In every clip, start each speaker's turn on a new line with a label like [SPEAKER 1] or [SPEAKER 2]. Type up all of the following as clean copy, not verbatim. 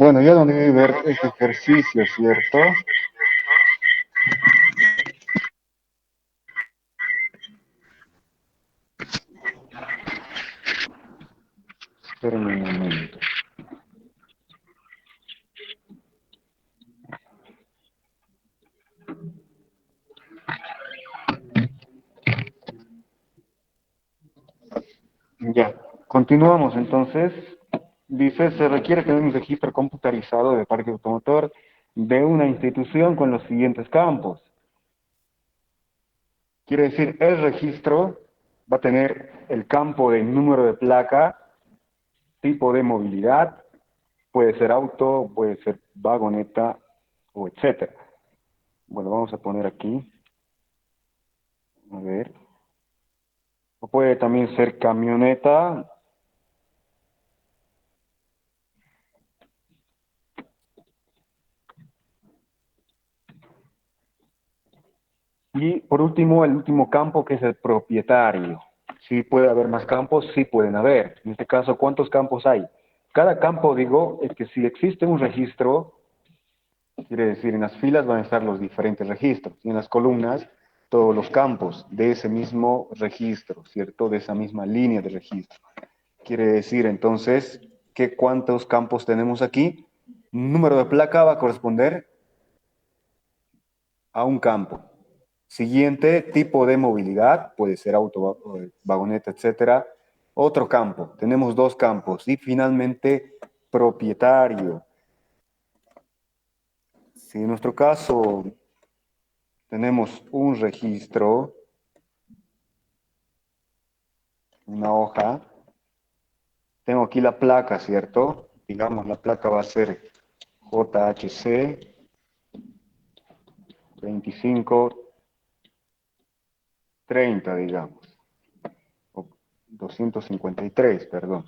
[SPEAKER 1] Bueno, ya donde debe ver este ejercicio, ¿cierto? Espérenme un momento. Ya, continuamos entonces. Dice, se requiere tener un registro computarizado de parque automotor de una institución con los siguientes campos. Quiere decir, el registro va a tener el campo de número de placa, tipo de movilidad, puede ser auto, puede ser vagoneta o etcétera. Bueno, vamos a poner aquí, a ver. O puede también ser camioneta. Y por último, el último campo que es el propietario. Sí puede haber más campos, sí pueden haber. En este caso, ¿cuántos campos hay? Cada campo, digo, es que si existe un registro, quiere decir, en las filas van a estar los diferentes registros y en las columnas todos los campos de ese mismo registro, ¿cierto? De esa misma línea de registro. Quiere decir entonces que cuántos campos tenemos aquí. Número de placa va a corresponder a un campo. Siguiente, tipo de movilidad, puede ser auto, vagoneta, etcétera. Otro campo, tenemos dos campos. Y finalmente, propietario. Si en nuestro caso tenemos un registro, una hoja, tengo aquí la placa, ¿cierto? Digamos, la placa va a ser JHC 2530, digamos, o 253, perdón.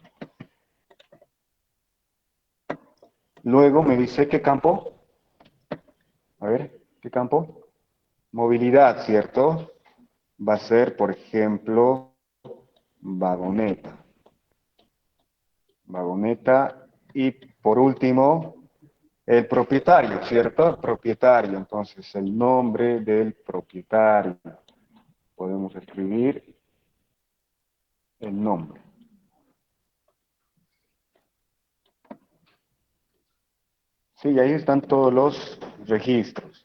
[SPEAKER 1] Luego me dice qué campo. A ver, ¿qué campo? Movilidad, ¿cierto? Va a ser, por ejemplo, vagoneta. Vagoneta. Y por último, el propietario, ¿cierto? El propietario. Entonces, el nombre del propietario. Podemos escribir el nombre. Sí, ahí están todos los registros.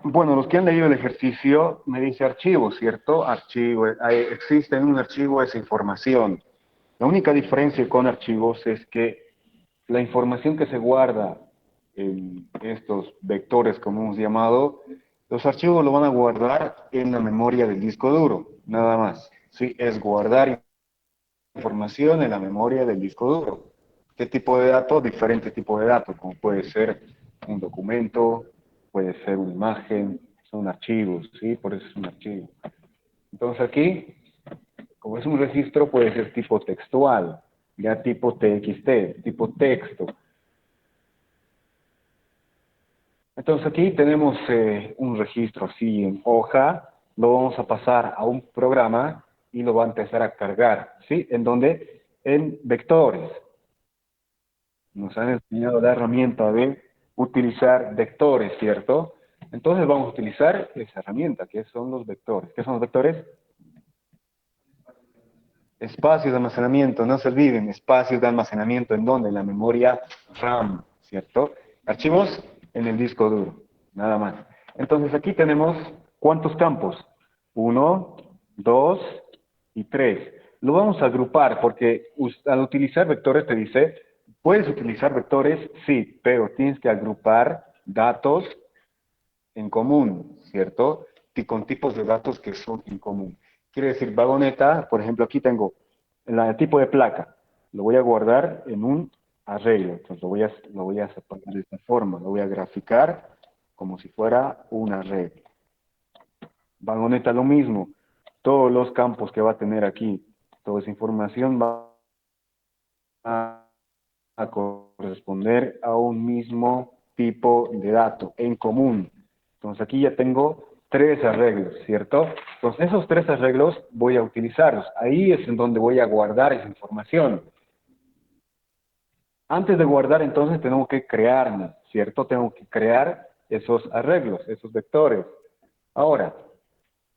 [SPEAKER 1] Bueno, los que han leído el ejercicio me dice archivo, ¿cierto? Archivo, existe en un archivo esa información. La única diferencia con archivos es que la información que se guarda en estos vectores, como hemos llamado, los archivos lo van a guardar en la memoria del disco duro, nada más. Sí, es guardar información en la memoria del disco duro. ¿Qué tipo de datos? Diferente tipo de datos, como puede ser un documento, puede ser una imagen, son archivos, ¿sí? Por eso es un archivo. Entonces aquí, como es un registro, puede ser tipo textual, ya tipo TXT, tipo texto. Entonces aquí tenemos un registro así en hoja, lo vamos a pasar a un programa y lo va a empezar a cargar, ¿sí? ¿En dónde? En vectores. Nos han enseñado la herramienta de utilizar vectores, ¿cierto? Entonces vamos a utilizar esa herramienta, que son los vectores. ¿Qué son los vectores? Espacios de almacenamiento, no se olviden, espacios de almacenamiento en dónde, en la memoria RAM, ¿cierto? Archivos en el disco duro, nada más. Entonces aquí tenemos ¿cuántos campos? Uno, dos y tres. Lo vamos a agrupar porque al utilizar vectores te dice, puedes utilizar vectores, sí, pero tienes que agrupar datos en común, ¿cierto? Y con tipos de datos que son en común. Quiere decir, vagoneta, por ejemplo, aquí tengo el tipo de placa. Lo voy a guardar en un arreglo. Entonces lo voy a separar de esta forma. Lo voy a graficar como si fuera un arreglo. Vagoneta lo mismo. Todos los campos que va a tener aquí, toda esa información va a corresponder a un mismo tipo de dato en común. Entonces aquí ya tengo tres arreglos, ¿cierto? Entonces esos tres arreglos voy a utilizarlos. Ahí es en donde voy a guardar esa información. Antes de guardar, entonces, tengo que crearme, ¿cierto? Tengo que crear esos arreglos, esos vectores. Ahora,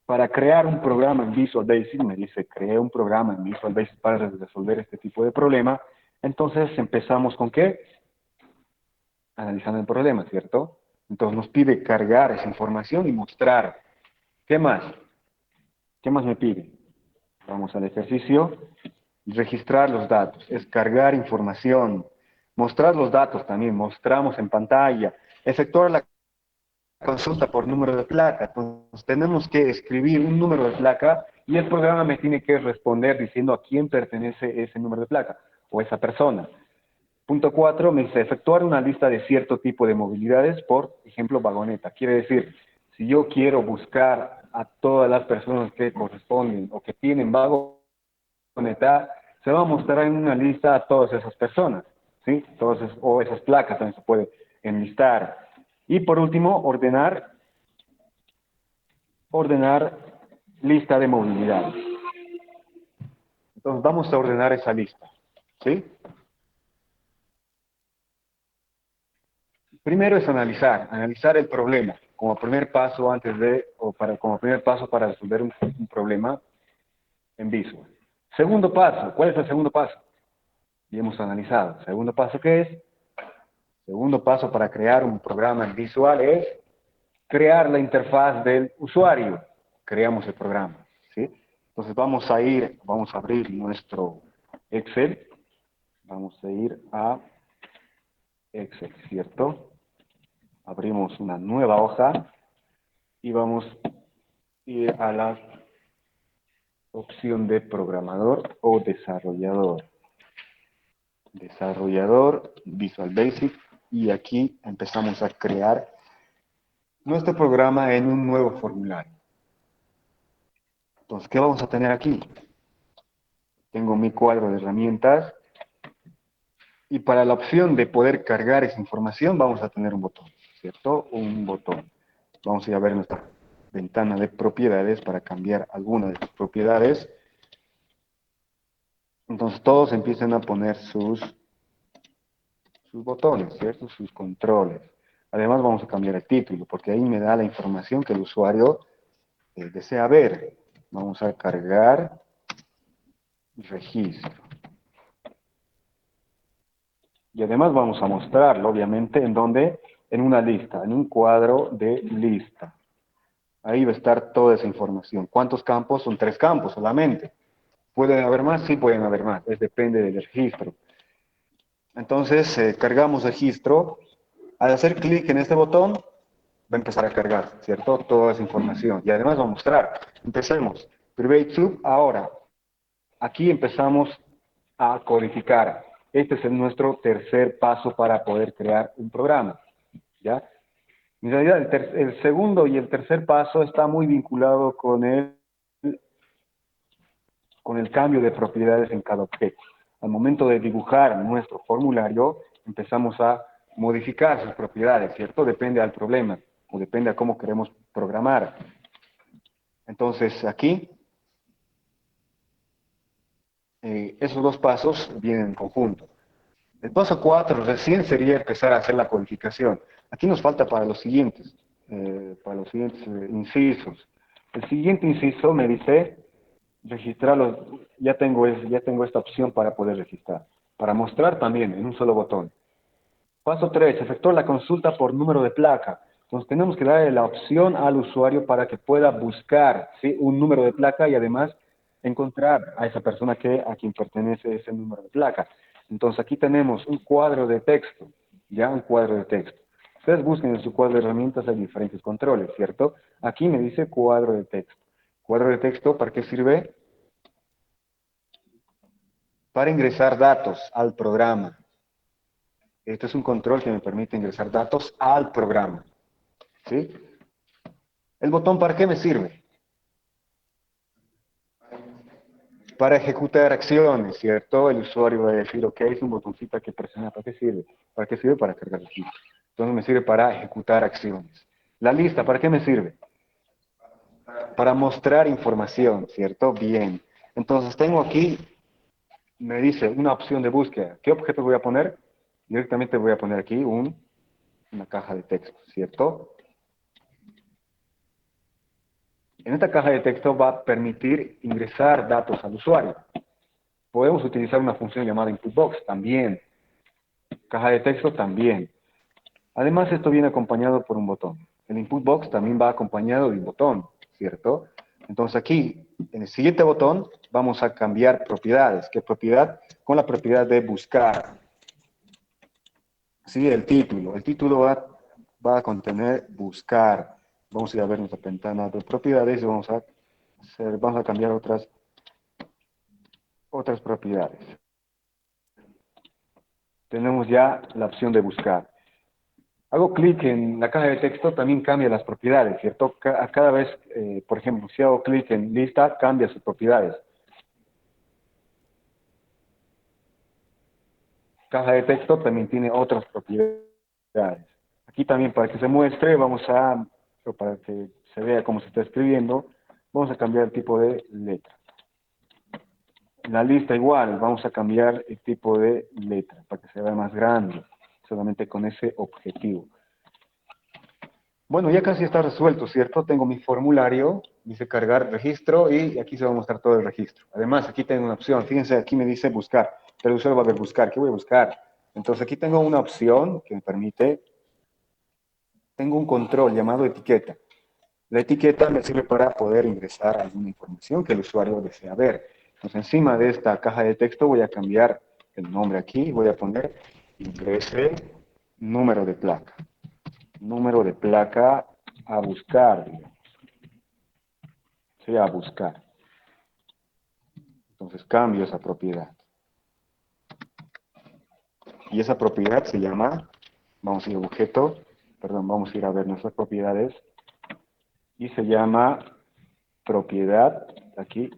[SPEAKER 1] para crear un programa en Visual Basic, me dice, creé un programa en Visual Basic para resolver este tipo de problema. Entonces, empezamos con ¿qué? Analizando el problema, ¿cierto? Entonces, nos pide cargar esa información y mostrar. ¿Qué más? ¿Qué más me pide? Vamos al ejercicio. Registrar los datos, es cargar información, mostrar los datos también, mostramos en pantalla, efectuar la consulta por número de placa. Entonces tenemos que escribir un número de placa y el programa me tiene que responder diciendo a quién pertenece ese número de placa o esa persona. Punto 4 me dice efectuar una lista de cierto tipo de movilidades, por ejemplo, vagoneta. Quiere decir, si yo quiero buscar a todas las personas que corresponden o que tienen vagoneta, se va a mostrar en una lista a todas esas personas, ¿sí? Entonces, o esas placas también se puede enlistar. Y por último, ordenar lista de movilidad. Entonces, vamos a ordenar esa lista, ¿sí? Primero es analizar el problema como primer paso antes de, o para, como primer paso para resolver un problema en Visual. Segundo paso, ¿cuál es el segundo paso? Y hemos analizado. Segundo paso, ¿qué es? Segundo paso para crear un programa en Visual es crear la interfaz del usuario. Creamos el programa, ¿sí? Entonces vamos a abrir nuestro Excel, vamos a ir a Excel, ¿cierto? Abrimos una nueva hoja y vamos a ir a la opción de programador o desarrollador. Desarrollador, Visual Basic, y aquí empezamos a crear nuestro programa en un nuevo formulario. Entonces, ¿qué vamos a tener aquí? Tengo mi cuadro de herramientas y para la opción de poder cargar esa información vamos a tener un botón, ¿cierto? Un botón. Vamos a ir a ver nuestra ventana de propiedades para cambiar alguna de sus propiedades. Entonces todos empiezan a poner sus botones, ¿cierto? Sus controles. Además vamos a cambiar el título porque ahí me da la información que el usuario desea ver. Vamos a cargar registro. Y además vamos a mostrarlo, obviamente, ¿en dónde? En una lista, en un cuadro de lista. Ahí va a estar toda esa información. ¿Cuántos campos? Son 3 campos solamente. ¿Pueden haber más? Sí, pueden haber más. Depende del registro. Entonces, cargamos registro. Al hacer clic en este botón, va a empezar a cargar, ¿cierto? Toda esa información. Y además va a mostrar. Empecemos. Private Sub, ahora. Aquí empezamos a codificar. Este es nuestro tercer paso para poder crear un programa, ¿ya? En realidad, el segundo y el tercer paso está muy vinculado con el cambio de propiedades en cada objeto. Al momento de dibujar nuestro formulario, empezamos a modificar sus propiedades, ¿cierto? Depende del problema o depende a cómo queremos programar. Entonces, aquí, esos dos pasos vienen en conjunto. El paso 4 recién sería empezar a hacer la codificación. Aquí nos falta para los siguientes incisos. El siguiente inciso me dice registrarlos, ya tengo esta opción para poder registrar. Para mostrar también en un solo botón. Paso 3, efectuar la consulta por número de placa. Entonces tenemos que darle la opción al usuario para que pueda buscar, ¿sí?, un número de placa y además encontrar a esa persona a quien pertenece ese número de placa. Entonces aquí tenemos un cuadro de texto, ya un cuadro de texto. Ustedes busquen en su cuadro de herramientas, hay diferentes controles, ¿cierto? Aquí me dice cuadro de texto. Cuadro de texto, ¿para qué sirve? Para ingresar datos al programa. Este es un control que me permite ingresar datos al programa, ¿sí? ¿El botón para qué me sirve? Para ejecutar acciones, ¿cierto? El usuario va a decir, ok, es un botoncito que presiona, ¿para qué sirve? ¿Para qué sirve? Para cargar registro. Entonces me sirve para ejecutar acciones. La lista, ¿para qué me sirve? Para mostrar información, ¿cierto? Bien. Entonces tengo aquí, me dice una opción de búsqueda. ¿Qué objeto voy a poner? Directamente voy a poner aquí una caja de texto, ¿cierto? En esta caja de texto va a permitir ingresar datos al usuario. Podemos utilizar una función llamada input-box también. Caja de texto también. Además, esto viene acompañado por un botón. El input box también va acompañado de un botón, ¿cierto? Entonces aquí, en el siguiente botón, vamos a cambiar propiedades. ¿Qué propiedad? Con la propiedad de buscar. Sí, el título. El título va a contener buscar. Vamos a ir a ver nuestra ventana de propiedades y vamos a cambiar otras propiedades. Tenemos ya la opción de buscar. Hago clic en la caja de texto, también cambia las propiedades, ¿cierto? Cada vez, por ejemplo, si hago clic en lista, cambia sus propiedades. Caja de texto también tiene otras propiedades. Aquí también para que se muestre, o para que se vea cómo se está escribiendo, vamos a cambiar el tipo de letra. La lista igual, vamos a cambiar el tipo de letra para que se vea más grande, solamente con ese objetivo. Bueno, ya casi está resuelto, ¿cierto? Tengo mi formulario, dice cargar registro y aquí se va a mostrar todo el registro. Además, aquí tengo una opción, fíjense, aquí me dice buscar, pero el usuario va a ver buscar, ¿qué voy a buscar? Entonces aquí tengo una opción que me permite, tengo un control llamado etiqueta. La etiqueta me sirve para poder ingresar alguna información que el usuario desea ver. Entonces encima de esta caja de texto voy a cambiar el nombre aquí, voy a poner ingrese número de placa. Número de placa a buscar, digamos. Sí, a buscar. Entonces cambio esa propiedad. Y esa propiedad se llama, vamos a ir a objeto, perdón, vamos a ir a ver nuestras propiedades. Y se llama propiedad, aquí,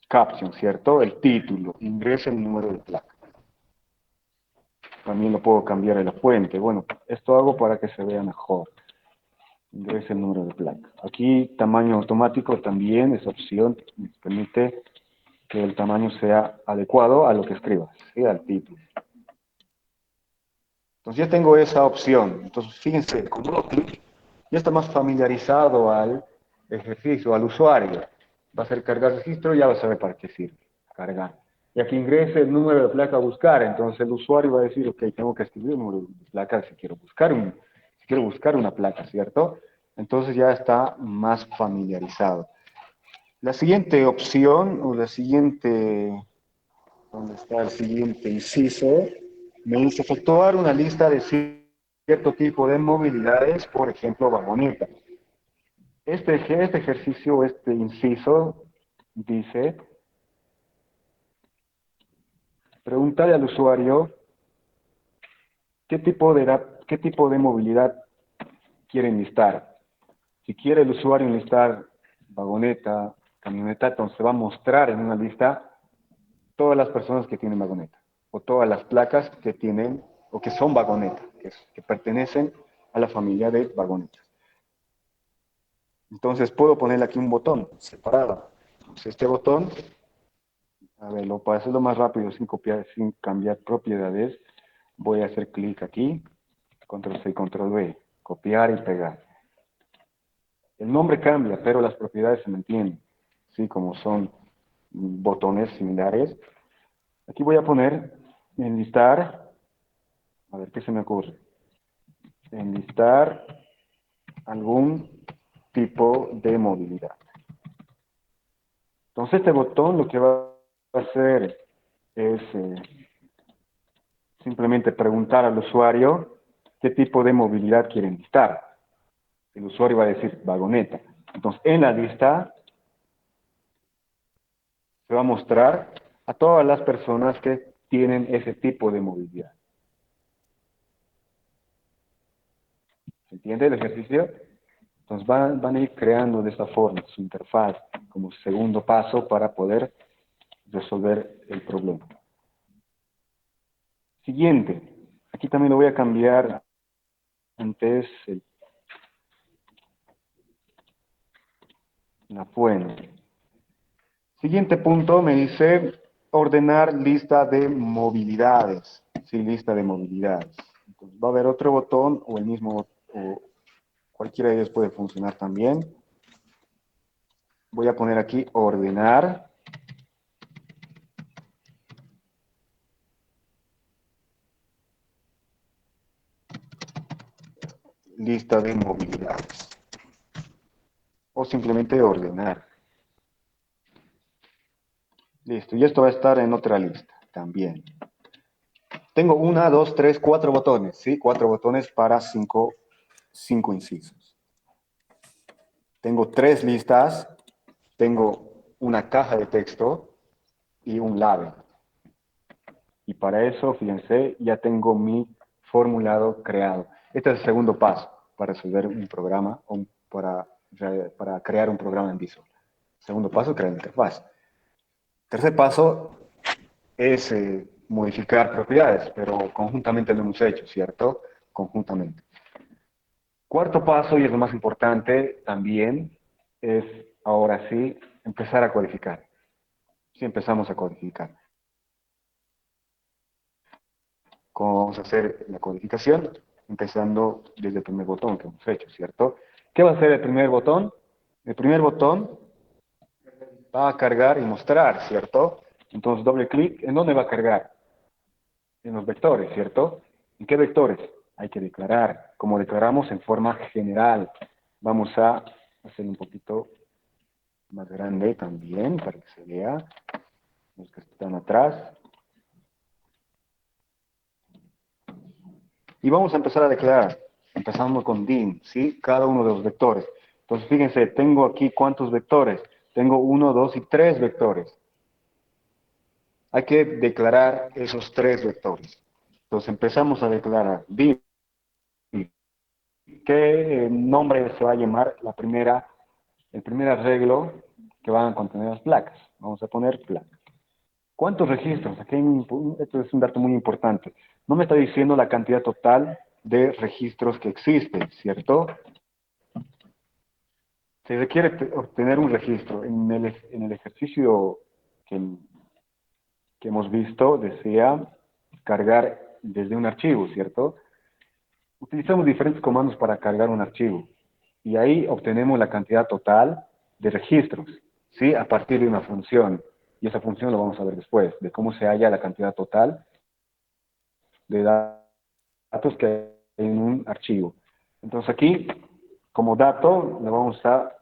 [SPEAKER 1] caption, ¿cierto? El título, ingresa el número de placa. También lo puedo cambiar en la fuente. Bueno, esto hago para que se vea mejor. Ingresa el número de placa. Aquí, tamaño automático también, esa opción me permite que el tamaño sea adecuado a lo que escribas, ¿sí? Al título. Entonces ya tengo esa opción. Entonces fíjense, con uno clic ya está más familiarizado al ejercicio, al usuario. Va a hacer cargar registro y ya va a saber para qué sirve, cargar. Y aquí ingrese el número de placa a buscar. Entonces el usuario va a decir, ok, tengo que escribir el número de placa si quiero buscar una placa, ¿cierto? Entonces ya está más familiarizado. La siguiente opción, o la siguiente donde está el siguiente inciso, me dice efectuar una lista de cierto tipo de movilidades, por ejemplo, vagoneta. Este ejercicio, este inciso, dice, preguntarle al usuario qué tipo de movilidad quiere enlistar. Si quiere el usuario enlistar vagoneta, camioneta, entonces va a mostrar en una lista todas las personas que tienen vagoneta, o todas las placas que tienen, o que son vagonetas, que pertenecen a la familia de vagonetas. Entonces puedo ponerle aquí un botón separado. Entonces este botón, a ver, para hacerlo más rápido sin cambiar propiedades, voy a hacer clic aquí, control C y control V, copiar y pegar. El nombre cambia, pero las propiedades se mantienen, ¿sí? Como son botones similares. Aquí voy a poner enlistar, a ver qué se me ocurre. Enlistar algún tipo de movilidad. Entonces este botón lo que va a hacer es simplemente preguntar al usuario qué tipo de movilidad quiere enlistar. El usuario va a decir vagoneta. Entonces en la lista se va a mostrar a todas las personas que tienen ese tipo de movilidad. ¿Se entiende el ejercicio? Entonces van a ir creando de esta forma su interfaz como segundo paso para poder resolver el problema. Siguiente. Aquí también lo voy a cambiar antes la fuente. Siguiente punto me dice ordenar lista de movilidades. Sí, lista de movilidades. Entonces, va a haber otro botón o el mismo, o cualquiera de ellos puede funcionar también. Voy a poner aquí ordenar. Lista de movilidades. O simplemente ordenar. Listo. Y esto va a estar en otra lista también. Tengo 1, 2, 3, 4 botones. ¿Sí? 4 botones para 5 incisos. Tengo 3 listas. Tengo una caja de texto y un label. Y para eso, fíjense, ya tengo mi formulado creado. Este es el segundo paso para resolver un programa o para crear un programa en Visual. Segundo paso, crear la interfaz. Tercer paso es modificar propiedades, pero conjuntamente lo hemos hecho, ¿cierto? Conjuntamente. Cuarto paso, y es lo más importante también, es ahora sí empezar a codificar. Si empezamos a codificar. ¿Cómo vamos a hacer la codificación? Empezando desde el primer botón que hemos hecho, ¿cierto? ¿Qué va a hacer el primer botón? El primer botón va a cargar y mostrar, ¿cierto? Entonces, doble clic, ¿en dónde va a cargar? En los vectores, ¿cierto? ¿En qué vectores? Hay que declarar, como declaramos en forma general. Vamos a hacer un poquito más grande también para que se vea los que están atrás. Y vamos a empezar a declarar, empezando con dim, ¿sí? Cada uno de los vectores. Entonces, fíjense, tengo aquí cuántos vectores. Tengo 1, 2 y 3 vectores. Hay que declarar esos 3 vectores. Entonces, empezamos a declarar dim. ¿Qué nombre se va a llamar el primer arreglo que van a contener las placas? Vamos a poner placas. ¿Cuántos registros? Esto es un dato muy importante. No me está diciendo la cantidad total de registros que existen, ¿cierto? Se requiere obtener un registro. En el ejercicio que, que hemos visto, desea cargar desde un archivo, ¿cierto? Utilizamos diferentes comandos para cargar un archivo. Y ahí obtenemos la cantidad total de registros, ¿sí? A partir de una función. Y esa función lo vamos a ver después, de cómo se halla la cantidad total de datos que hay en un archivo. Entonces aquí, como dato, le vamos a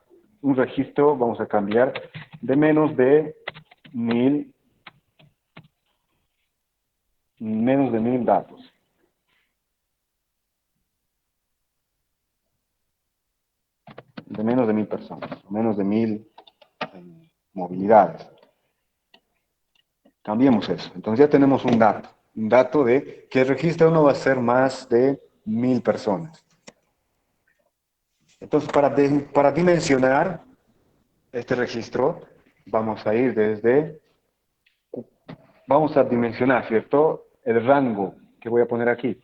[SPEAKER 1] un registro, vamos a cambiar de menos de 1000 datos. De menos de 1000 personas, menos de 1000 movilidades. Cambiemos eso. Entonces ya tenemos un dato de que el registro no va a ser más de 1000 personas. Entonces para dimensionar este registro, vamos a ir vamos a dimensionar, ¿cierto? El rango que voy a poner aquí.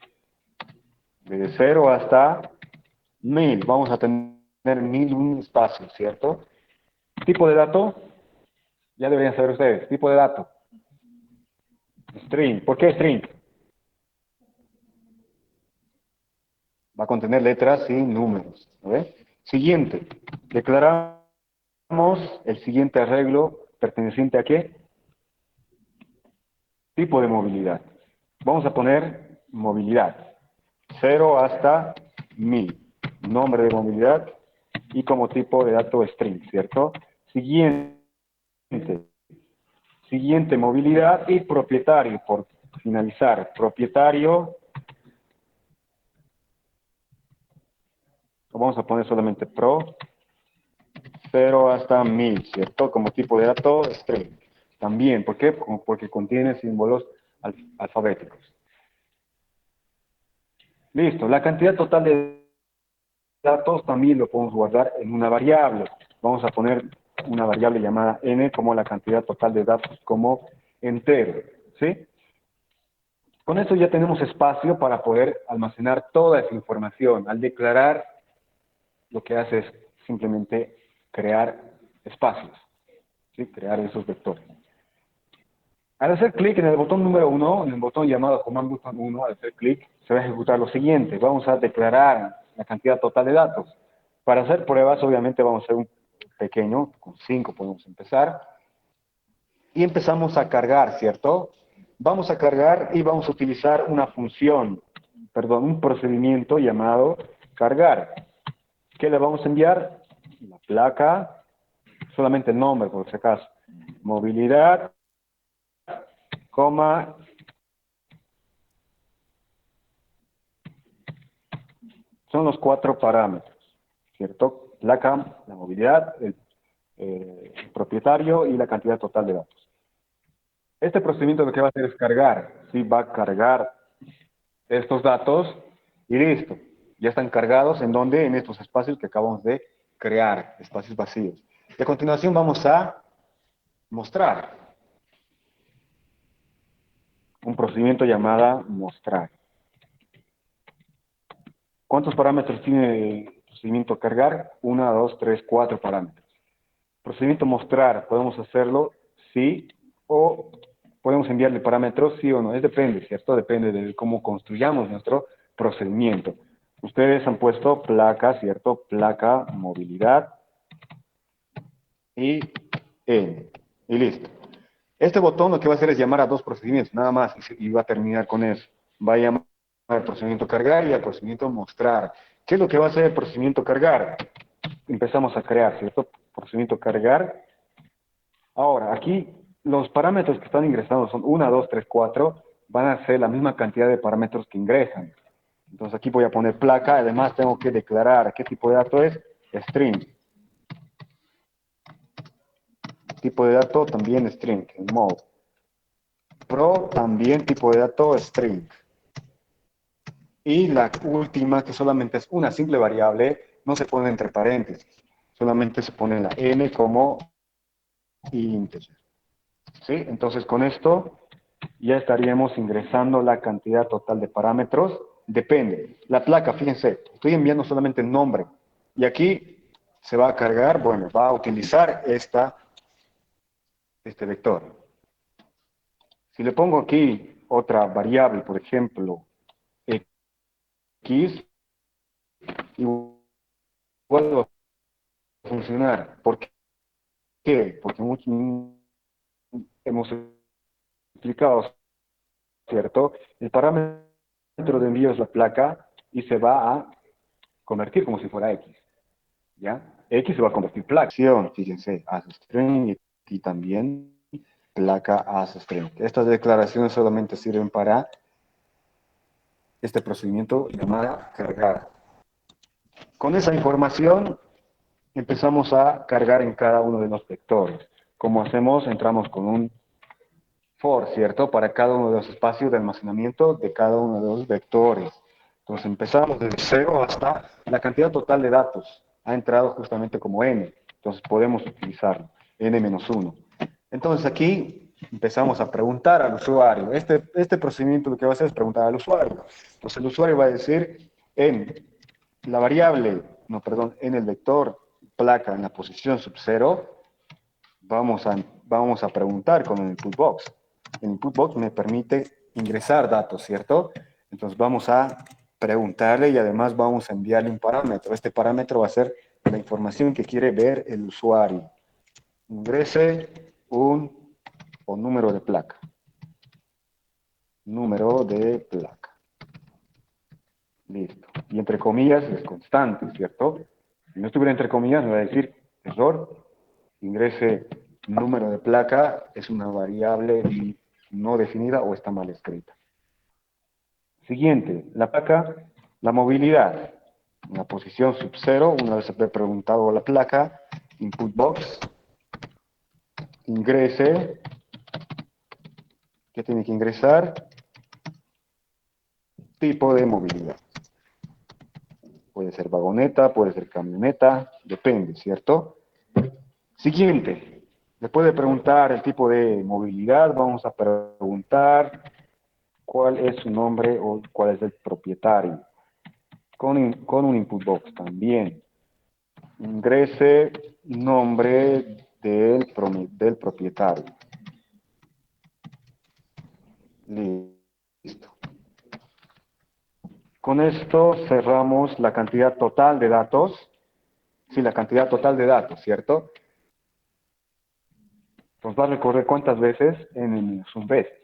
[SPEAKER 1] Desde 0 hasta 1000. Vamos a tener 1000 un espacio, ¿cierto? Tipo de dato, ya deberían saber ustedes. Tipo de dato. String. ¿Por qué string? Va a contener letras y números. ¿Ve? Siguiente. Declaramos el siguiente arreglo perteneciente a qué? Tipo de movilidad. Vamos a poner movilidad. 0 hasta 1000. Nombre de movilidad y como tipo de dato string, ¿cierto? Siguiente. Siguiente, movilidad y propietario, por finalizar. Propietario, lo vamos a poner solamente pro, 0 hasta 1000, ¿cierto? Como tipo de dato string. También, ¿por qué? Porque contiene símbolos alfabéticos. Listo, la cantidad total de datos también lo podemos guardar en una variable. Vamos a poner una variable llamada n como la cantidad total de datos como entero, ¿sí? Con esto ya tenemos espacio para poder almacenar toda esa información. Al declarar, lo que hace es simplemente crear espacios, ¿sí? Crear esos vectores. Al hacer clic en el botón número uno, en el botón llamado Command Button 1, al hacer clic, se va a ejecutar lo siguiente. Vamos a declarar la cantidad total de datos. Para hacer pruebas, obviamente vamos a hacer un pequeño, con 5 podemos empezar. Y empezamos a cargar, ¿cierto? Vamos a cargar y vamos a utilizar una función, perdón, un procedimiento llamado cargar. ¿Qué le vamos a enviar? La placa, solamente el nombre por si acaso. Movilidad, coma, son los 4 parámetros, ¿cierto? Placa, la movilidad, el propietario y la cantidad total de datos. Este procedimiento lo que va a hacer es cargar, ¿sí? Va a cargar estos datos y listo. Ya están cargados en donde, en estos espacios que acabamos de crear, espacios vacíos. Y a continuación vamos a mostrar un procedimiento llamado mostrar. ¿Cuántos parámetros tiene el procedimiento cargar? 1, 2, 3, 4 parámetros. Procedimiento mostrar, podemos hacerlo sí o podemos enviarle parámetros sí o no. Es depende, ¿cierto? Depende de cómo construyamos nuestro procedimiento. Ustedes han puesto placa, ¿cierto? Placa, movilidad y N. Y listo. Este botón lo que va a hacer es llamar a 2 procedimientos, nada más, y va a terminar con eso. Va a llamar al procedimiento cargar y al procedimiento mostrar. ¿Qué es lo que va a hacer el procedimiento cargar? Empezamos a crear, ¿cierto? Procedimiento cargar. Ahora, aquí los parámetros que están ingresados son 1, 2, 3, 4. Van a ser la misma cantidad de parámetros que ingresan. Entonces aquí voy a poner placa. Además tengo que declarar qué tipo de dato es. String. Tipo de dato también string. Mode. Pro también tipo de dato string. Y la última, que solamente es una simple variable, no se pone entre paréntesis. Solamente se pone la n como integer. ¿Sí? Entonces con esto ya estaríamos ingresando la cantidad total de parámetros. Depende. La placa, fíjense, estoy enviando solamente el nombre. Y aquí se va a cargar, bueno, va a utilizar este vector. Si le pongo aquí otra variable, por ejemplo, x, igual va a funcionar. ¿Por qué? Porque hemos explicado, ¿cierto? El parámetro de envío es la placa y se va a convertir como si fuera x. ¿Ya? X se va a convertir en placa. Fíjense, as string y también placa as string. Estas declaraciones solamente sirven para este procedimiento llamado cargar. Con esa información empezamos a cargar en cada uno de los vectores. Como hacemos, entramos con un for, ¿cierto? Para cada uno de los espacios de almacenamiento de cada uno de los vectores. Entonces empezamos desde 0 hasta la cantidad total de datos. Ha entrado justamente como n. Entonces podemos utilizarlo, n-1. Entonces aquí empezamos a preguntar al usuario. Este procedimiento lo que va a hacer es preguntar al usuario. Entonces el usuario va a decir en la variable, no, perdón, en el vector placa en la posición sub 0, vamos a preguntar con el input box. El input box me permite ingresar datos, ¿cierto? Entonces vamos a preguntarle y además vamos a enviarle un parámetro. Este parámetro va a ser la información que quiere ver el usuario. Ingrese un número de placa. Número de placa. Listo. Y entre comillas es constante, ¿cierto? Si no estuviera entre comillas me va a decir error. Ingrese número de placa, es una variable no definida o está mal escrita. Siguiente, la placa, la movilidad. En la posición sub 0, una vez he preguntado la placa, input box, ingrese, ¿qué tiene que ingresar? Tipo de movilidad. Puede ser vagoneta, puede ser camioneta, depende, ¿cierto? Siguiente, después de preguntar el tipo de movilidad, vamos a preguntar cuál es su nombre o cuál es el propietario. Con un input box también. Ingrese nombre del propietario. Listo. Con esto cerramos la cantidad total de datos. Sí, la cantidad total de datos, ¿cierto? Nos va a recorrer cuántas veces n menos 1 veces.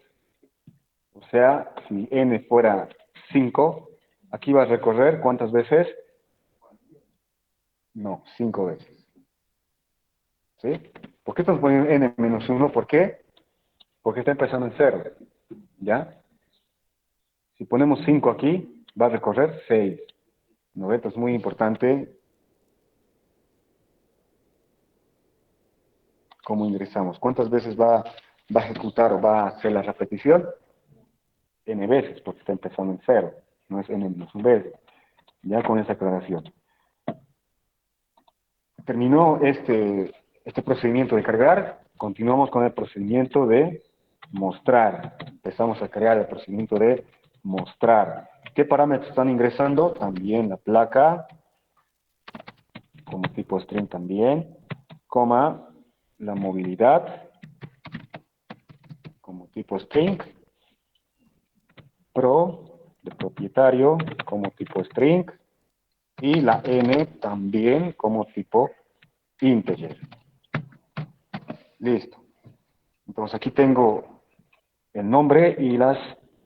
[SPEAKER 1] O sea, si n fuera 5, aquí va a recorrer cuántas veces. No, 5 veces. ¿Sí? ¿Por qué estamos poniendo n menos 1? ¿Por qué? Porque está empezando en 0. ¿Ya? Si ponemos 5 aquí, va a recorrer 6. ¿No ve? Entonces es muy importante cómo ingresamos. ¿Cuántas veces va a ejecutar o va a hacer la repetición? N veces, porque está empezando en 0. No es n menos 1 veces. Ya con esa aclaración. Terminó este procedimiento de cargar, continuamos con el procedimiento de mostrar. Empezamos a crear el procedimiento de mostrar. ¿Qué parámetros están ingresando? También la placa, como tipo string también, coma, la movilidad, como tipo string, de propietario, como tipo string, y la n también como tipo integer. Listo. Entonces aquí tengo el nombre y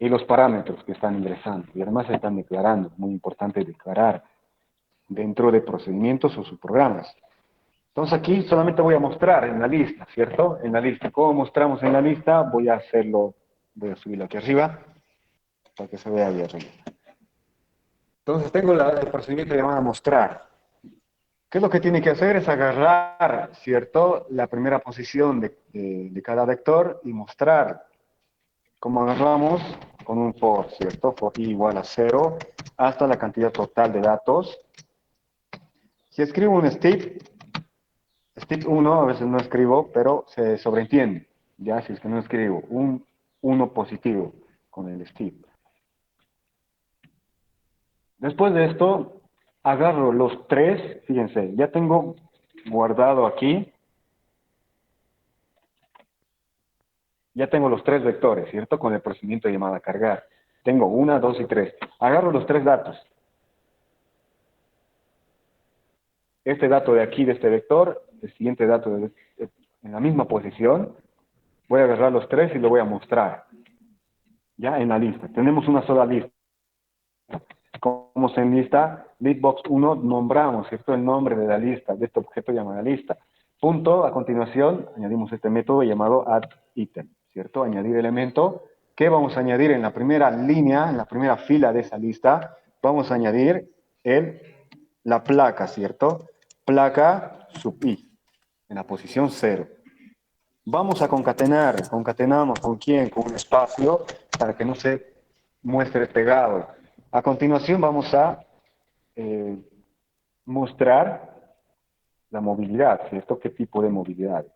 [SPEAKER 1] los parámetros que están ingresando. Y además se están declarando. Muy importante declarar dentro de procedimientos o subprogramas. Entonces aquí solamente voy a mostrar en la lista, ¿cierto? En la lista. ¿Cómo mostramos en la lista? Voy a subirlo aquí arriba para que se vea ahí arriba. Entonces tengo el procedimiento llamado mostrar. ¿Qué es lo que tiene que hacer? Es agarrar, ¿cierto? La primera posición de cada vector y mostrar. Como agarramos con un for, ¿cierto? For i igual a 0 hasta la cantidad total de datos. Si escribo un step 1 a veces no escribo, pero se sobreentiende. Ya, si es que no escribo un 1 positivo con el step. Después de esto, agarro los tres, fíjense, ya tengo guardado aquí, ya tengo los tres vectores, ¿cierto? Con el procedimiento llamado cargar. Tengo 1, 2 y 3. Agarro los tres datos. Este dato de aquí, de este vector, el siguiente dato en la misma posición, voy a agarrar los tres y lo voy a mostrar. Ya en la lista. Tenemos una sola lista. Como se enlista, listbox 1 nombramos, ¿cierto? El nombre de la lista, de este objeto llamado lista. Punto, a continuación, añadimos este método llamado addItem, ¿cierto? Añadir elemento. ¿Qué vamos a añadir en la primera línea, en la primera fila de esa lista? Vamos a añadir la placa, ¿cierto? Placa sub i, en la posición 0. Vamos a concatenamos con quién, con un espacio, para que no se muestre pegado. A continuación vamos a eh, mostrar la movilidad, ¿cierto? ¿Qué tipo de movilidades?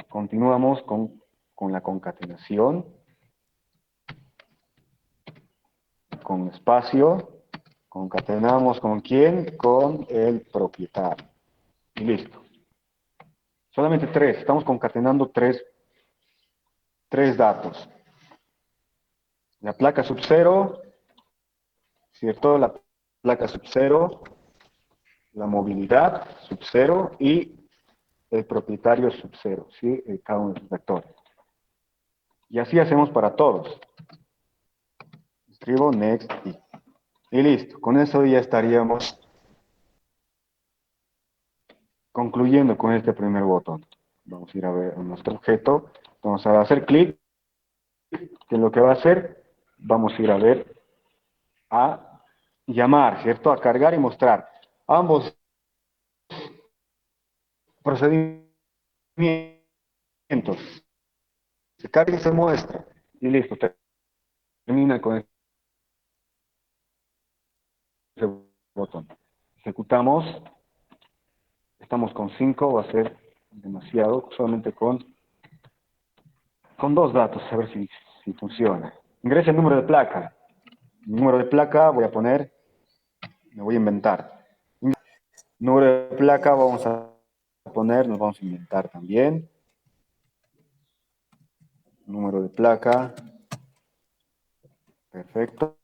[SPEAKER 1] Continuamos con la concatenación, con espacio, concatenamos con quién, con el propietario. Y listo. Solamente tres, estamos concatenando tres datos. La placa sub 0, ¿cierto? La placa sub 0, la movilidad sub 0 y el propietario sub 0, ¿sí? Cada uno de los vectores. Y así hacemos para todos. Escribo next y listo. Con eso ya estaríamos concluyendo con este primer botón. Vamos a ir a ver nuestro objeto. Vamos a hacer clic. Que lo que va a hacer, vamos a ir a ver a llamar, ¿cierto? A cargar y mostrar. Ambos procedimientos. Se carga y se muestra. Y listo. Termina con ese botón. Ejecutamos. Estamos con 5, va a ser demasiado. Solamente con dos datos, a ver si funciona. Ingresa el número de placa. El número de placa voy a poner, me voy a inventar. Número de placa vamos a poner, nos vamos a inventar también. Número de placa. Perfecto.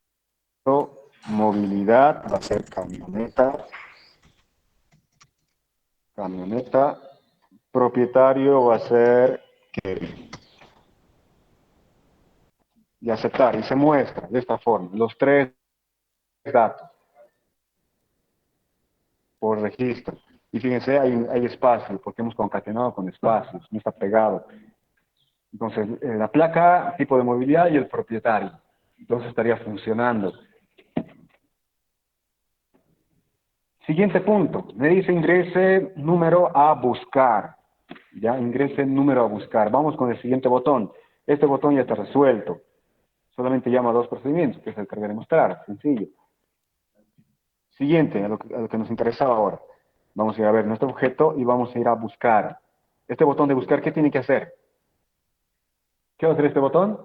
[SPEAKER 1] Movilidad va a ser camioneta. Camioneta. Propietario va a ser Kevin. Y aceptar. Y se muestra de esta forma. Los tres datos por registro. Y fíjense, hay espacio, porque hemos concatenado con espacios, no está pegado. Entonces, la placa, tipo de movilidad y el propietario. Entonces estaría funcionando. Siguiente punto. Me dice ingrese número a buscar. Ya, ingrese número a buscar. Vamos con el siguiente botón. Este botón ya está resuelto. Solamente llama a dos procedimientos, que es el cargar y mostrar. Sencillo. Siguiente, a lo que nos interesaba ahora. Vamos a ir a ver nuestro objeto y vamos a ir a buscar. Este botón de buscar, ¿qué tiene que hacer? ¿Qué va a hacer este botón?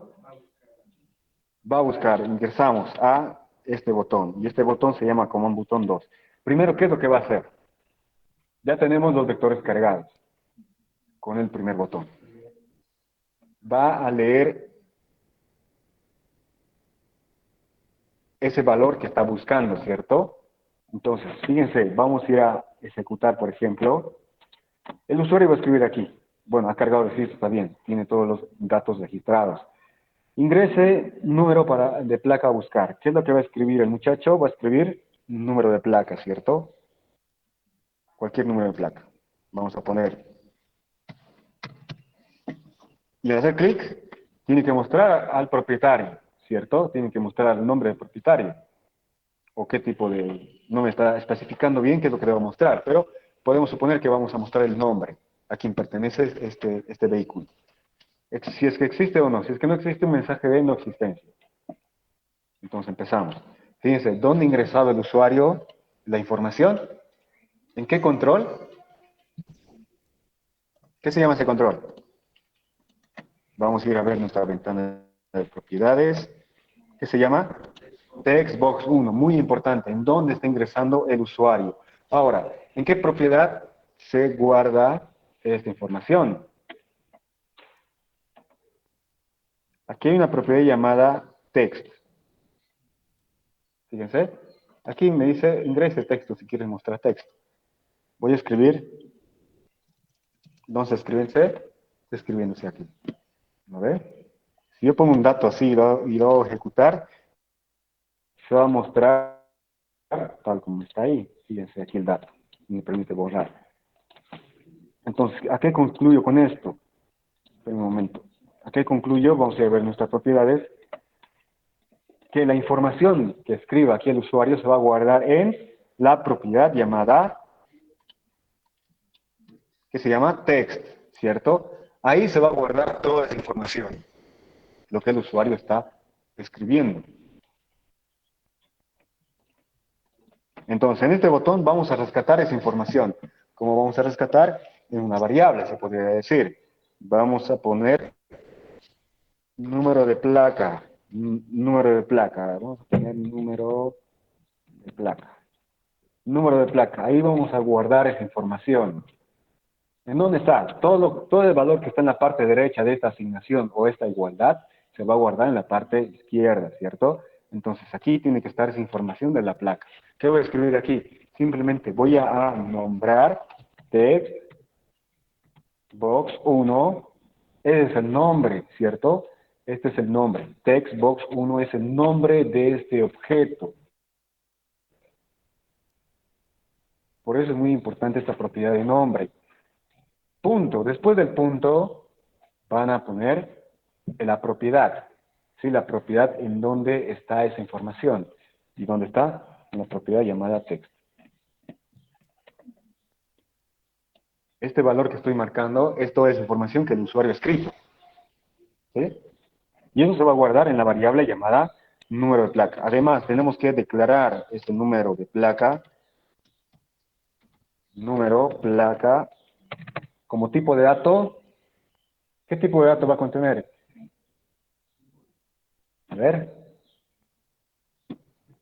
[SPEAKER 1] Va a buscar, ingresamos a este botón. Y este botón se llama como un botón 2. Primero, ¿qué es lo que va a hacer? Ya tenemos los vectores cargados con el primer botón. Va a leer ese valor que está buscando, ¿cierto? Entonces, fíjense, vamos a ir a ejecutar, por ejemplo. El usuario va a escribir aquí. Bueno, ha cargado el registro, está bien. Tiene todos los datos registrados. Ingrese número de placa a buscar. ¿Qué es lo que va a escribir el muchacho? Va a escribir número de placa, ¿cierto? Cualquier número de placa. Vamos a poner. Y al hacer clic, tiene que mostrar al propietario, ¿cierto? Tiene que mostrar el nombre del propietario. O qué tipo de... No me está especificando bien qué es lo que debo mostrar, pero podemos suponer que vamos a mostrar el nombre a quien pertenece este vehículo. Si es que existe o no. Si es que no existe, un mensaje de no existencia. Entonces empezamos. Fíjense, ¿dónde ha ingresado el usuario la información? ¿En qué control? ¿Qué se llama ese control? Vamos a ir a ver nuestra ventana de propiedades. ¿Qué se llama? Textbox 1, muy importante. ¿En dónde está ingresando el usuario? Ahora, ¿en qué propiedad se guarda esta información? Aquí hay una propiedad llamada text. Fíjense. Aquí me dice ingrese texto si quieres mostrar texto. Voy a escribir. ¿Dónde se escribe? Está escribiéndose aquí. ¿No ve? Si yo pongo un dato así y lo hago ejecutar, se va a mostrar tal como está ahí. Fíjense aquí el dato. Me permite borrar. Entonces, ¿a qué concluyo con esto? Espera un momento. ¿A qué concluyo? Vamos a ver nuestras propiedades. Que la información que escriba aquí el usuario se va a guardar en la propiedad llamada, que se llama text, ¿cierto? Ahí se va a guardar toda esa información, lo que el usuario está escribiendo. Entonces, en este botón vamos a rescatar esa información. ¿Cómo vamos a rescatar? En una variable, se podría decir. Vamos a poner número de placa. Número de placa. Vamos a poner número de placa. Número de placa. Ahí vamos a guardar esa información. ¿En dónde está? Todo el valor que está en la parte derecha de esta asignación o esta igualdad se va a guardar en la parte izquierda, ¿cierto? Entonces aquí tiene que estar esa información de la placa. ¿Qué voy a escribir aquí? Simplemente voy a nombrar textbox1. Ese es el nombre, ¿cierto? Este es el nombre. Textbox1 es el nombre de este objeto. Por eso es muy importante esta propiedad de nombre. Punto. Después del punto van a poner la propiedad. ¿Sí? La propiedad en donde está esa información. ¿Y dónde está? En la propiedad llamada text. Este valor que estoy marcando es toda esa información que el usuario ha escrito. ¿Sí? Y eso se va a guardar en la variable llamada número de placa. Además, tenemos que declarar este número de placa, como tipo de dato. ¿Qué tipo de dato va a contener? A ver,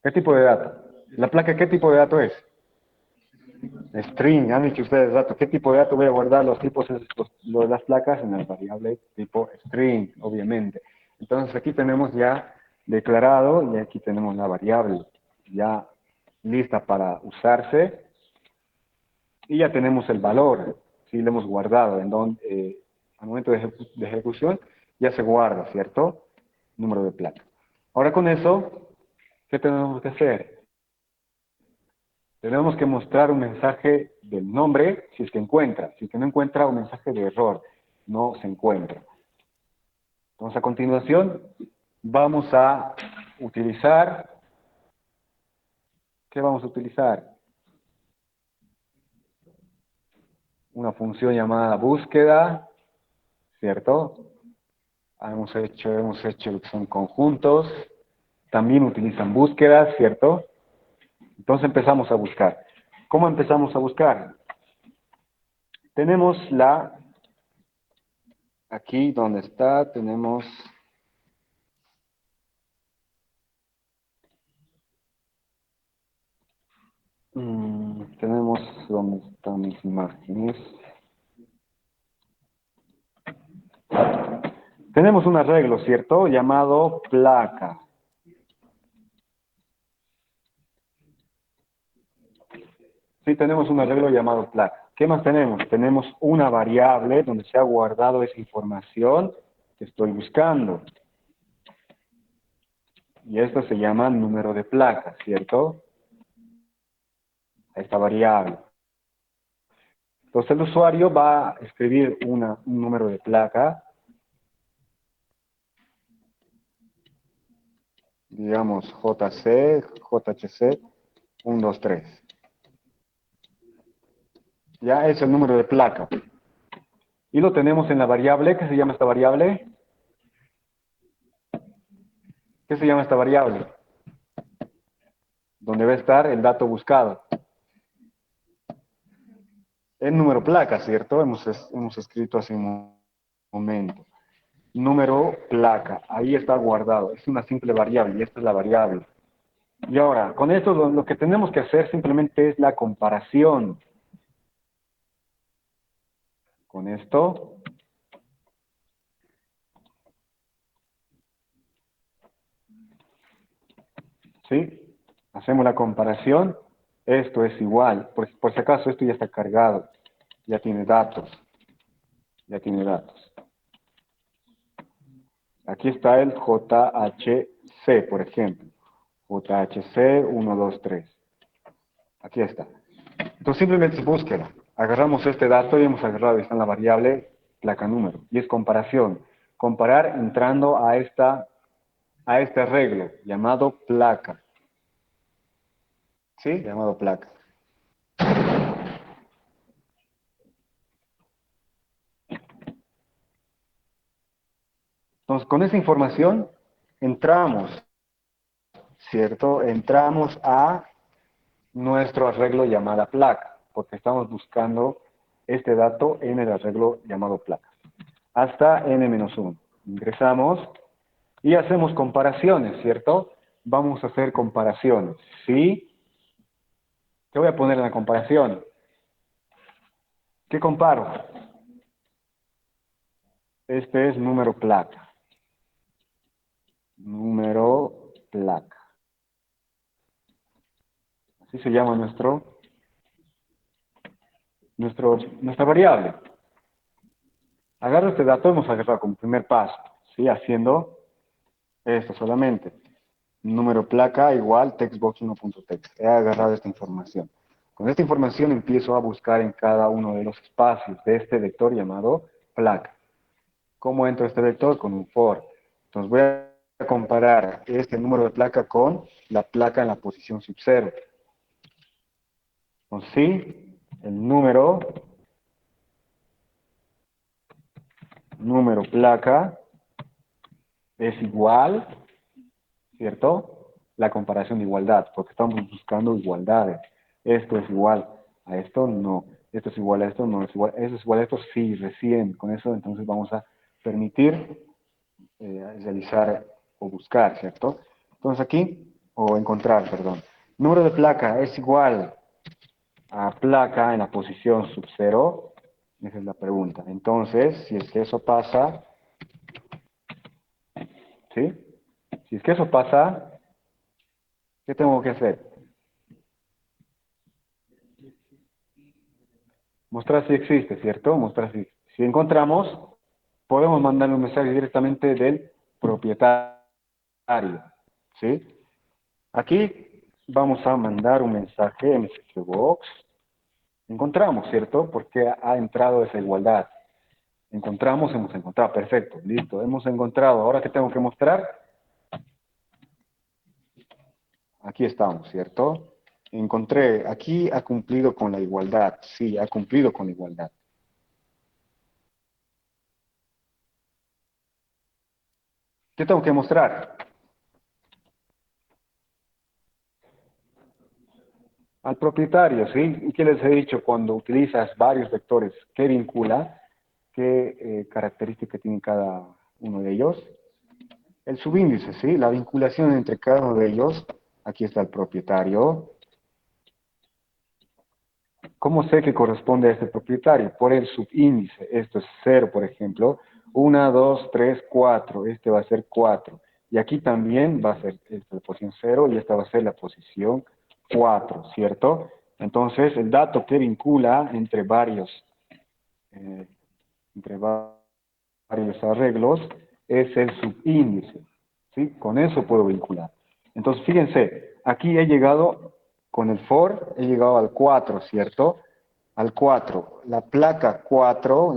[SPEAKER 1] ¿qué tipo de dato? ¿La placa qué tipo de dato es? String, han dicho ustedes dato. ¿Qué tipo de dato voy a guardar los tipos de las placas? En la variable tipo string, obviamente. Entonces aquí tenemos ya declarado y aquí tenemos la variable ya lista para usarse y ya tenemos el valor, si lo hemos guardado, en donde al momento de ejecución ya se guarda, ¿cierto? Número de placa. Ahora con eso, ¿qué tenemos que hacer? Tenemos que mostrar un mensaje del nombre si es que encuentra. Si es que no encuentra, un mensaje de error. No se encuentra. Entonces, a continuación, vamos a utilizar, ¿qué vamos a utilizar? Una función llamada búsqueda, ¿cierto? Hemos hecho lo que son conjuntos. También utilizan búsquedas, ¿cierto? Entonces empezamos a buscar. ¿Cómo empezamos a buscar? Tenemos aquí donde está, tenemos tenemos donde están mis imágenes. Tenemos un arreglo, ¿cierto? Llamado placa. Sí, tenemos un arreglo llamado placa. ¿Qué más tenemos? Tenemos una variable donde se ha guardado esa información que estoy buscando. Y esto se llama número de placa, ¿cierto? Esta variable. Entonces el usuario va a escribir un número de placa, digamos JHC 123. Ya es el número de placa. Y lo tenemos en la variable, ¿qué se llama esta variable? ¿Qué se llama esta variable? Donde va a estar el dato buscado. El número placa, ¿cierto? Hemos escrito hace un momento. Número placa, ahí está guardado. Es una simple variable y esta es la variable. Y ahora, con esto lo que tenemos que hacer simplemente es la comparación. Con esto, ¿sí? Hacemos la comparación. Esto es igual. Por si acaso, esto ya está cargado. Ya tiene datos. Ya tiene datos. Aquí está el JHC, por ejemplo. JHC 123. Aquí está. Entonces simplemente es búsqueda. Agarramos este dato y hemos agarrado, está en la variable placa número. Y es comparación. Comparar entrando a este arreglo llamado placa. ¿Sí? Llamado placa. Entonces con esa información entramos, ¿cierto? Entramos a nuestro arreglo llamada placa, porque estamos buscando este dato en el arreglo llamado placa. Hasta n-1. Ingresamos y hacemos comparaciones, ¿cierto? Vamos a hacer comparaciones, ¿sí? ¿Qué voy a poner en la comparación? ¿Qué comparo? Este es número placa. Número placa. Así se llama nuestra variable. Agarro este dato, hemos agarrado como primer paso, ¿sí? Haciendo esto solamente. Número placa igual textbox1.text. He agarrado esta información. Con esta información empiezo a buscar en cada uno de los espacios de este vector llamado placa. ¿Cómo entro a este vector? Con un for. Entonces voy a comparar este número de placa con la placa en la posición sub 0. Entonces sí, el número placa es igual, ¿cierto? La comparación de igualdad, porque estamos buscando igualdades. Esto es igual a esto, no. Esto es igual a esto, no es igual. Eso es igual a esto, sí, recién. Con eso entonces vamos a permitir realizar o buscar, ¿cierto? Entonces aquí, o encontrar, perdón. Número de placa es igual a placa en la posición sub 0. Esa es la pregunta. Entonces, si es que eso pasa, ¿sí? Si es que eso pasa, ¿qué tengo que hacer? Mostrar si existe, ¿cierto? Mostrar si encontramos, podemos mandarle un mensaje directamente del propietario, ¿sí? Aquí vamos a mandar un mensaje MSG Box. Encontramos, ¿cierto? Porque ha entrado esa igualdad. Encontramos, hemos encontrado. Perfecto, listo, hemos encontrado. Ahora, ¿qué tengo que mostrar? Aquí estamos, ¿cierto? Encontré, aquí ha cumplido con la igualdad. Sí, ha cumplido con la igualdad. ¿Qué tengo que mostrar? Al propietario, ¿sí? ¿Y qué les he dicho? Cuando utilizas varios vectores, ¿qué vincula? ¿Qué característica tiene cada uno de ellos? El subíndice, ¿sí? La vinculación entre cada uno de ellos. Aquí está el propietario. ¿Cómo sé que corresponde a este propietario? Por el subíndice. Esto es 0, por ejemplo. 1, 2, 3, 4. Este va a ser 4. Y aquí también va a ser esta la posición 0 y esta va a ser la posición 4, ¿cierto? Entonces, el dato que vincula eh, entre varios arreglos es el subíndice, ¿sí? Con eso puedo vincular. Entonces, fíjense, aquí he llegado con el for, he llegado al 4, ¿cierto? Al 4. La placa 4,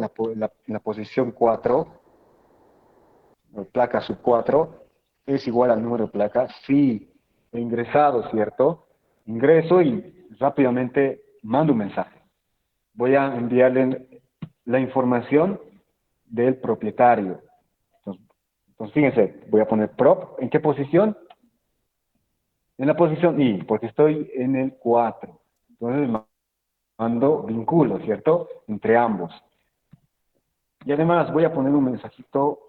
[SPEAKER 1] la posición 4, la placa sub 4, es igual al número de placa. Sí, he ingresado, ¿cierto? Ingreso y rápidamente mando un mensaje. Voy a enviarle la información del propietario. Entonces, fíjense, voy a poner prop. ¿En qué posición? En la posición I, porque estoy en el 4. Entonces, mando vinculo, ¿cierto? Entre ambos. Y además voy a poner un mensajito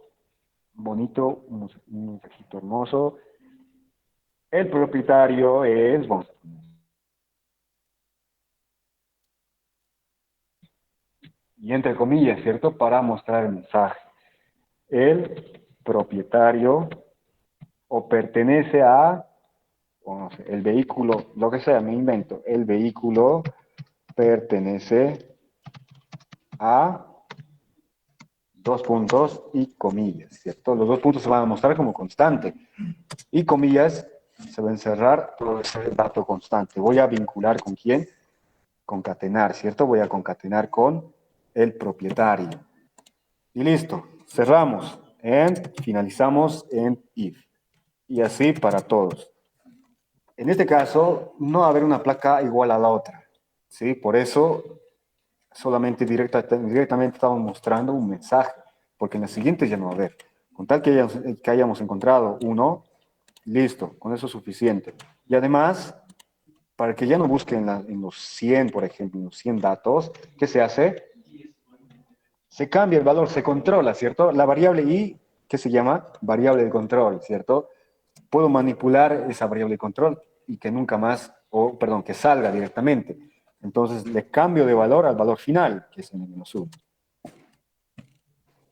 [SPEAKER 1] bonito, un mensajito hermoso. El propietario es, vamos a poner, y entre comillas, ¿cierto? Para mostrar el mensaje. El propietario o pertenece a, o no sé, el vehículo, lo que sea, me invento, el vehículo pertenece a dos puntos y comillas, ¿cierto? Los dos puntos se van a mostrar como constante y comillas se va a encerrar todo ese dato constante. Voy a vincular con quién, concatenar, ¿cierto? Voy a concatenar con el propietario. Y listo, cerramos and finalizamos en if. Y así para todos. En este caso, no va a haber una placa igual a la otra, ¿sí? Por eso solamente directamente estamos mostrando un mensaje, porque en las siguientes ya no va a haber. Con tal que hayamos encontrado uno, listo, con eso es suficiente. Y además, para que ya no busquen en los 100, por ejemplo, en los 100 datos, ¿qué se hace? Se cambia el valor, se controla, ¿cierto? La variable i, ¿qué se llama? Variable de control, ¿cierto? Puedo manipular esa variable de control y que nunca más, o perdón, que salga directamente. Entonces le cambio de valor al valor final, que es n-1.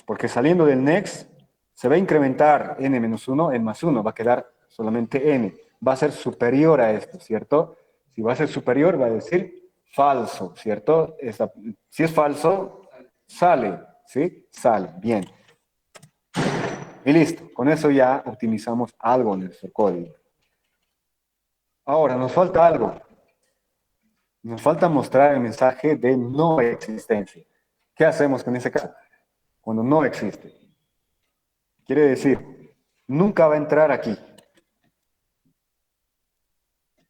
[SPEAKER 1] Porque saliendo del next, se va a incrementar n-1 en más 1, va a quedar solamente n. Va a ser superior a esto, ¿cierto? Si va a ser superior, va a decir falso, ¿cierto? Si es falso, sale, ¿sí? Sale, bien. Y listo, con eso ya optimizamos algo en nuestro código. Ahora, nos falta algo. Nos falta mostrar el mensaje de no existencia. ¿Qué hacemos con ese caso? Cuando no existe. Quiere decir, nunca va a entrar aquí.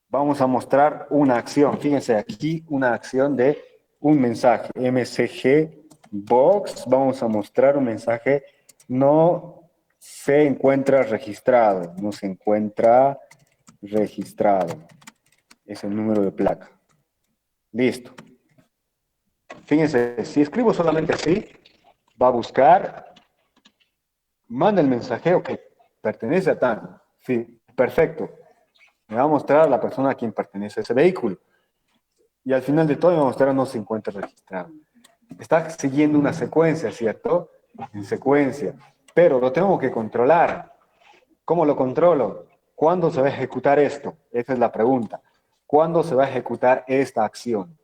[SPEAKER 1] Vamos a mostrar una acción. Fíjense aquí una acción de un mensaje. MCG box. Vamos a mostrar un mensaje. No se encuentra registrado. No se encuentra registrado. Es el número de placa. Listo. Fíjense, si escribo solamente así, va a buscar, manda el mensaje, ok, pertenece a tal. Sí, perfecto. Me va a mostrar a la persona a quien pertenece ese vehículo. Y al final de todo me va a mostrar no se encuentra registrado. Está siguiendo una secuencia, ¿cierto? En secuencia. Pero lo tengo que controlar. ¿Cómo lo controlo? ¿Cuándo se va a ejecutar esto? Esa es la pregunta. ¿Cuándo se va a ejecutar esta acción?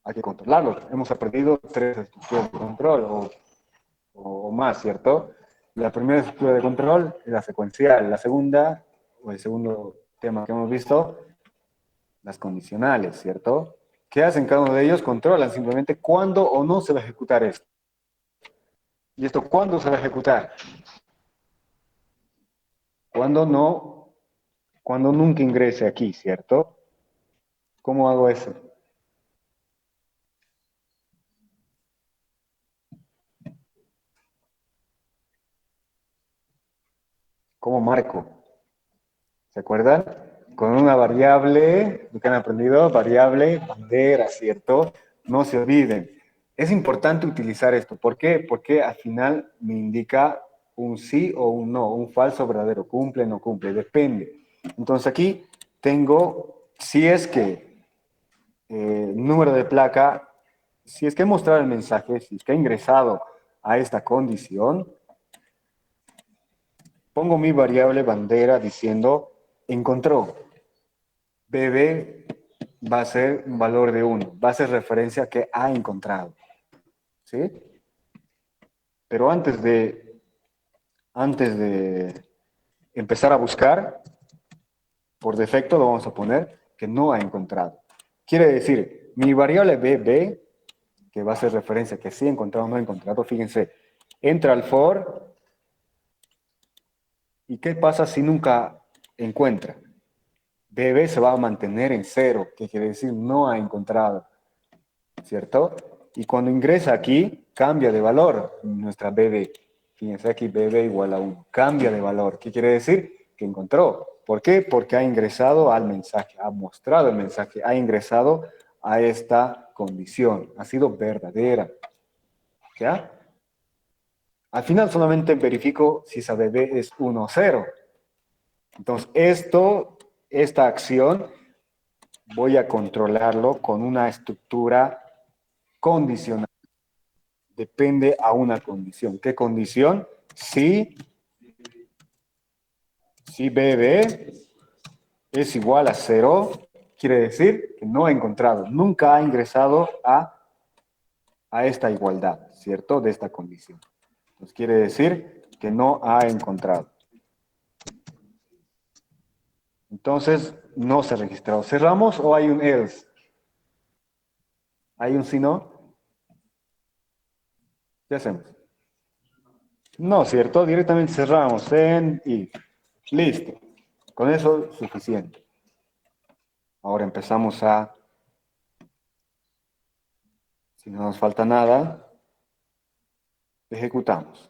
[SPEAKER 1] Hay que controlarlo. Hemos aprendido tres estructuras de control o más, ¿cierto? La primera estructura de control es la secuencial. La segunda, o el segundo tema que hemos visto, las condicionales, ¿cierto? ¿Qué hacen cada uno de ellos? Controlan simplemente cuándo o no se va a ejecutar esto. ¿Y esto cuándo se va a ejecutar? Cuando no, cuando nunca ingrese aquí, ¿cierto? ¿Cómo hago eso? ¿Cómo marco? ¿Se acuerdan? Con una variable, lo que han aprendido, variable, bandera, ¿cierto? No se olviden. Es importante utilizar esto. ¿Por qué? Porque al final me indica un sí o un no, un falso, verdadero, cumple, no cumple, depende. Entonces aquí tengo, si es que número de placa, si es que he mostrado el mensaje, si es que he ingresado a esta condición, pongo mi variable bandera diciendo encontró. BB va a ser un valor de 1, va a ser referencia a que ha encontrado. ¿Sí? Pero antes de empezar a buscar, por defecto lo vamos a poner que no ha encontrado. Quiere decir, mi variable BB, que va a ser referencia a que sí ha encontrado o no ha encontrado, fíjense, entra al for, ¿y qué pasa si nunca encuentra? BB se va a mantener en 0, que quiere decir no ha encontrado. ¿Cierto? Y cuando ingresa aquí, cambia de valor nuestra BB. Fíjense aquí, BB igual a 1. Cambia de valor. ¿Qué quiere decir? Que encontró. ¿Por qué? Porque ha ingresado al mensaje, ha mostrado el mensaje, ha ingresado a esta condición. Ha sido verdadera. ¿Ya? Al final solamente verifico si esa BB es 1 o 0. Entonces, esta acción, voy a controlarlo con una estructura condicional. Depende a una condición. ¿Qué condición? Si BB es igual a 0, quiere decir que no ha encontrado, nunca ha ingresado a esta igualdad, ¿cierto? De esta condición. Entonces quiere decir que no ha encontrado. Entonces no se ha registrado. ¿Cerramos o hay un else? ¿Hay un si no? ¿Qué hacemos? No, ¿cierto? Directamente cerramos en if. Listo. Con eso es suficiente. Ahora empezamos a, si no nos falta nada, ejecutamos.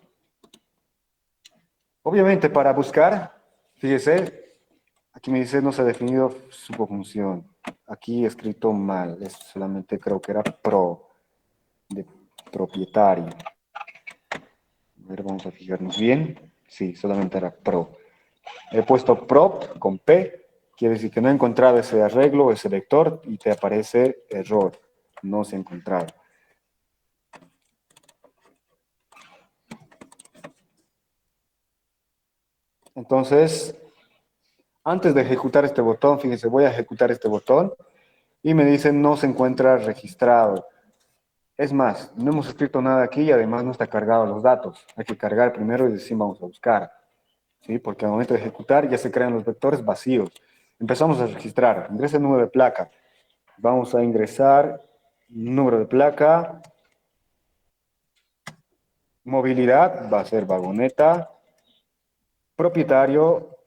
[SPEAKER 1] Obviamente para buscar, fíjese, aquí me dice no se ha definido su función. Aquí he escrito mal, es solamente creo que era de propietario. A ver, vamos a fijarnos bien. Sí, solamente era pro. He puesto prop con P, quiere decir que no he encontrado ese arreglo, ese vector, y te aparece error. No se ha encontrado. Entonces, antes de ejecutar este botón, fíjense, voy a ejecutar este botón y me dice no se encuentra registrado. Es más, no hemos escrito nada aquí y además no está cargado los datos. Hay que cargar primero y decir vamos a buscar. ¿Sí? Porque al momento de ejecutar ya se crean los vectores vacíos. Empezamos a registrar. Ingresa el número de placa. Vamos a ingresar número de placa. Movilidad va a ser vagoneta. Propietario,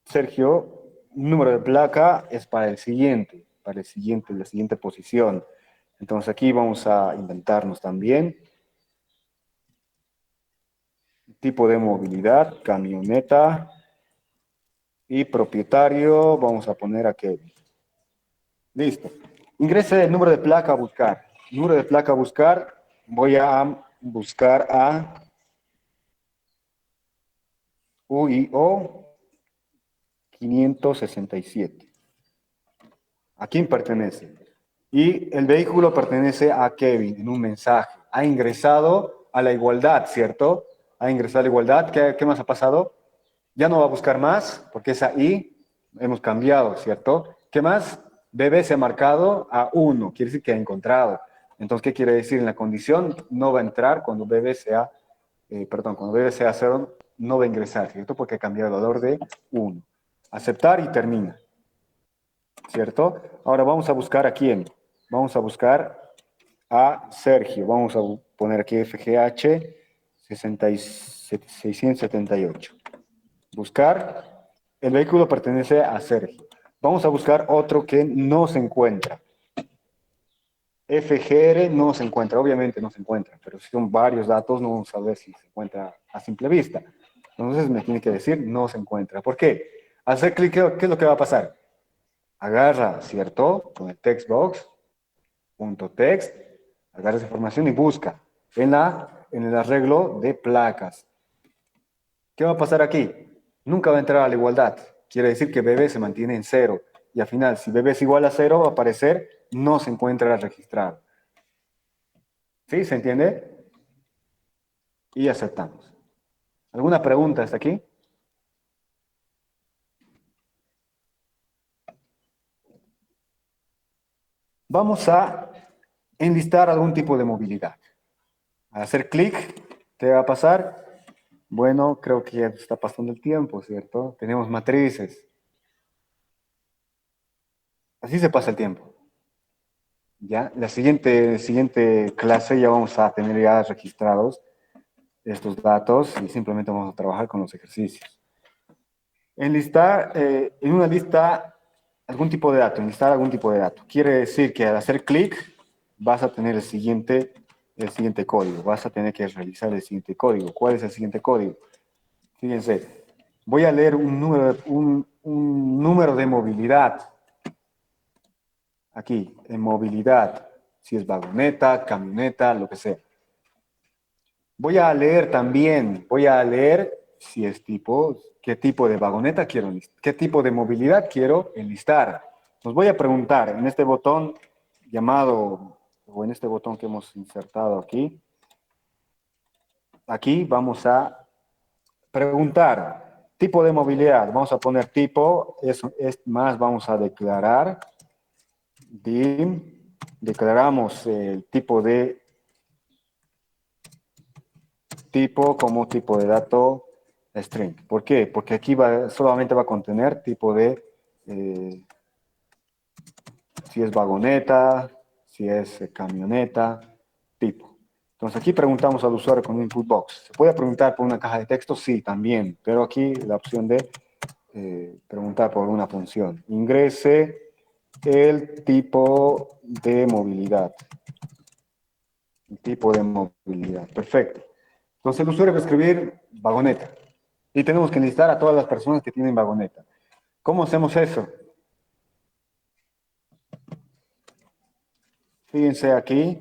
[SPEAKER 1] Sergio. Número de placa es para el siguiente, la siguiente posición. Entonces aquí vamos a inventarnos también. Tipo de movilidad, camioneta. Y propietario, vamos a poner a Kevin. Listo. Ingrese el número de placa a buscar. Número de placa a buscar. Voy a buscar a UIO 567. ¿A quién pertenece? Y el vehículo pertenece a Kevin en un mensaje. Ha ingresado a la igualdad, ¿cierto? Ha ingresado a la igualdad. ¿Qué más ha pasado? Ya no va a buscar más, porque esa I hemos cambiado, ¿cierto? ¿Qué más? BB se ha marcado a 1, quiere decir que ha encontrado. Entonces, ¿qué quiere decir? En la condición no va a entrar cuando BB sea, cuando BB sea 0, no va a ingresar, ¿cierto? Porque ha cambiado el valor de 1. Aceptar y termina, ¿cierto? Ahora vamos a buscar a quién. Vamos a buscar a Sergio. Vamos a poner aquí FGH 678. Buscar, el vehículo pertenece a Sergio. Vamos a buscar otro que no se encuentra. FGR no se encuentra, obviamente no se encuentra, pero si son varios datos, no vamos a ver si se encuentra a simple vista. Entonces me tiene que decir no se encuentra. ¿Por qué? Al hacer clic, ¿qué es lo que va a pasar? Agarra, ¿cierto? Con el text box, punto text, agarra esa información y busca en el arreglo de placas. ¿Qué va a pasar aquí? Nunca va a entrar a la igualdad. Quiere decir que BB se mantiene en cero. Y al final, si BB es igual a cero, va a aparecer no se encuentra registrado. ¿Sí? ¿Se entiende? Y aceptamos. ¿Alguna pregunta hasta aquí? Vamos a enlistar algún tipo de movilidad. Al hacer clic, ¿qué va a pasar? Bueno, creo que ya está pasando el tiempo, ¿cierto? Tenemos matrices. Así se pasa el tiempo. ¿Ya? La siguiente clase ya vamos a tener ya registrados estos datos y simplemente vamos a trabajar con los ejercicios. Enlistar en una lista algún tipo de dato, enlistar algún tipo de dato. Quiere decir que al hacer clic vas a tener el siguiente código, vas a tener que realizar el siguiente código. ¿Cuál es el siguiente código? Fíjense, voy a leer un número de movilidad. Aquí, en movilidad, si es vagoneta, camioneta, lo que sea. Voy a leer también, voy a leer si es tipo, qué tipo de vagoneta quiero enlistar, qué tipo de movilidad quiero enlistar. Nos voy a preguntar en este botón llamado, o en este botón que hemos insertado aquí, aquí vamos a preguntar tipo de movilidad. Vamos a poner tipo, es más, vamos a declarar, dim, declaramos el tipo como tipo de dato string. ¿Por qué? Porque aquí solamente va a contener tipo de, si es vagoneta, si es camioneta, tipo. Entonces aquí preguntamos al usuario con un input box. ¿Se puede preguntar por una caja de texto? Sí, también, pero aquí la opción de preguntar por una función. Ingrese el tipo de movilidad. El tipo de movilidad, perfecto. Entonces el usuario va a escribir vagoneta. Y tenemos que enlistar a todas las personas que tienen vagoneta. ¿Cómo hacemos eso? Fíjense aquí,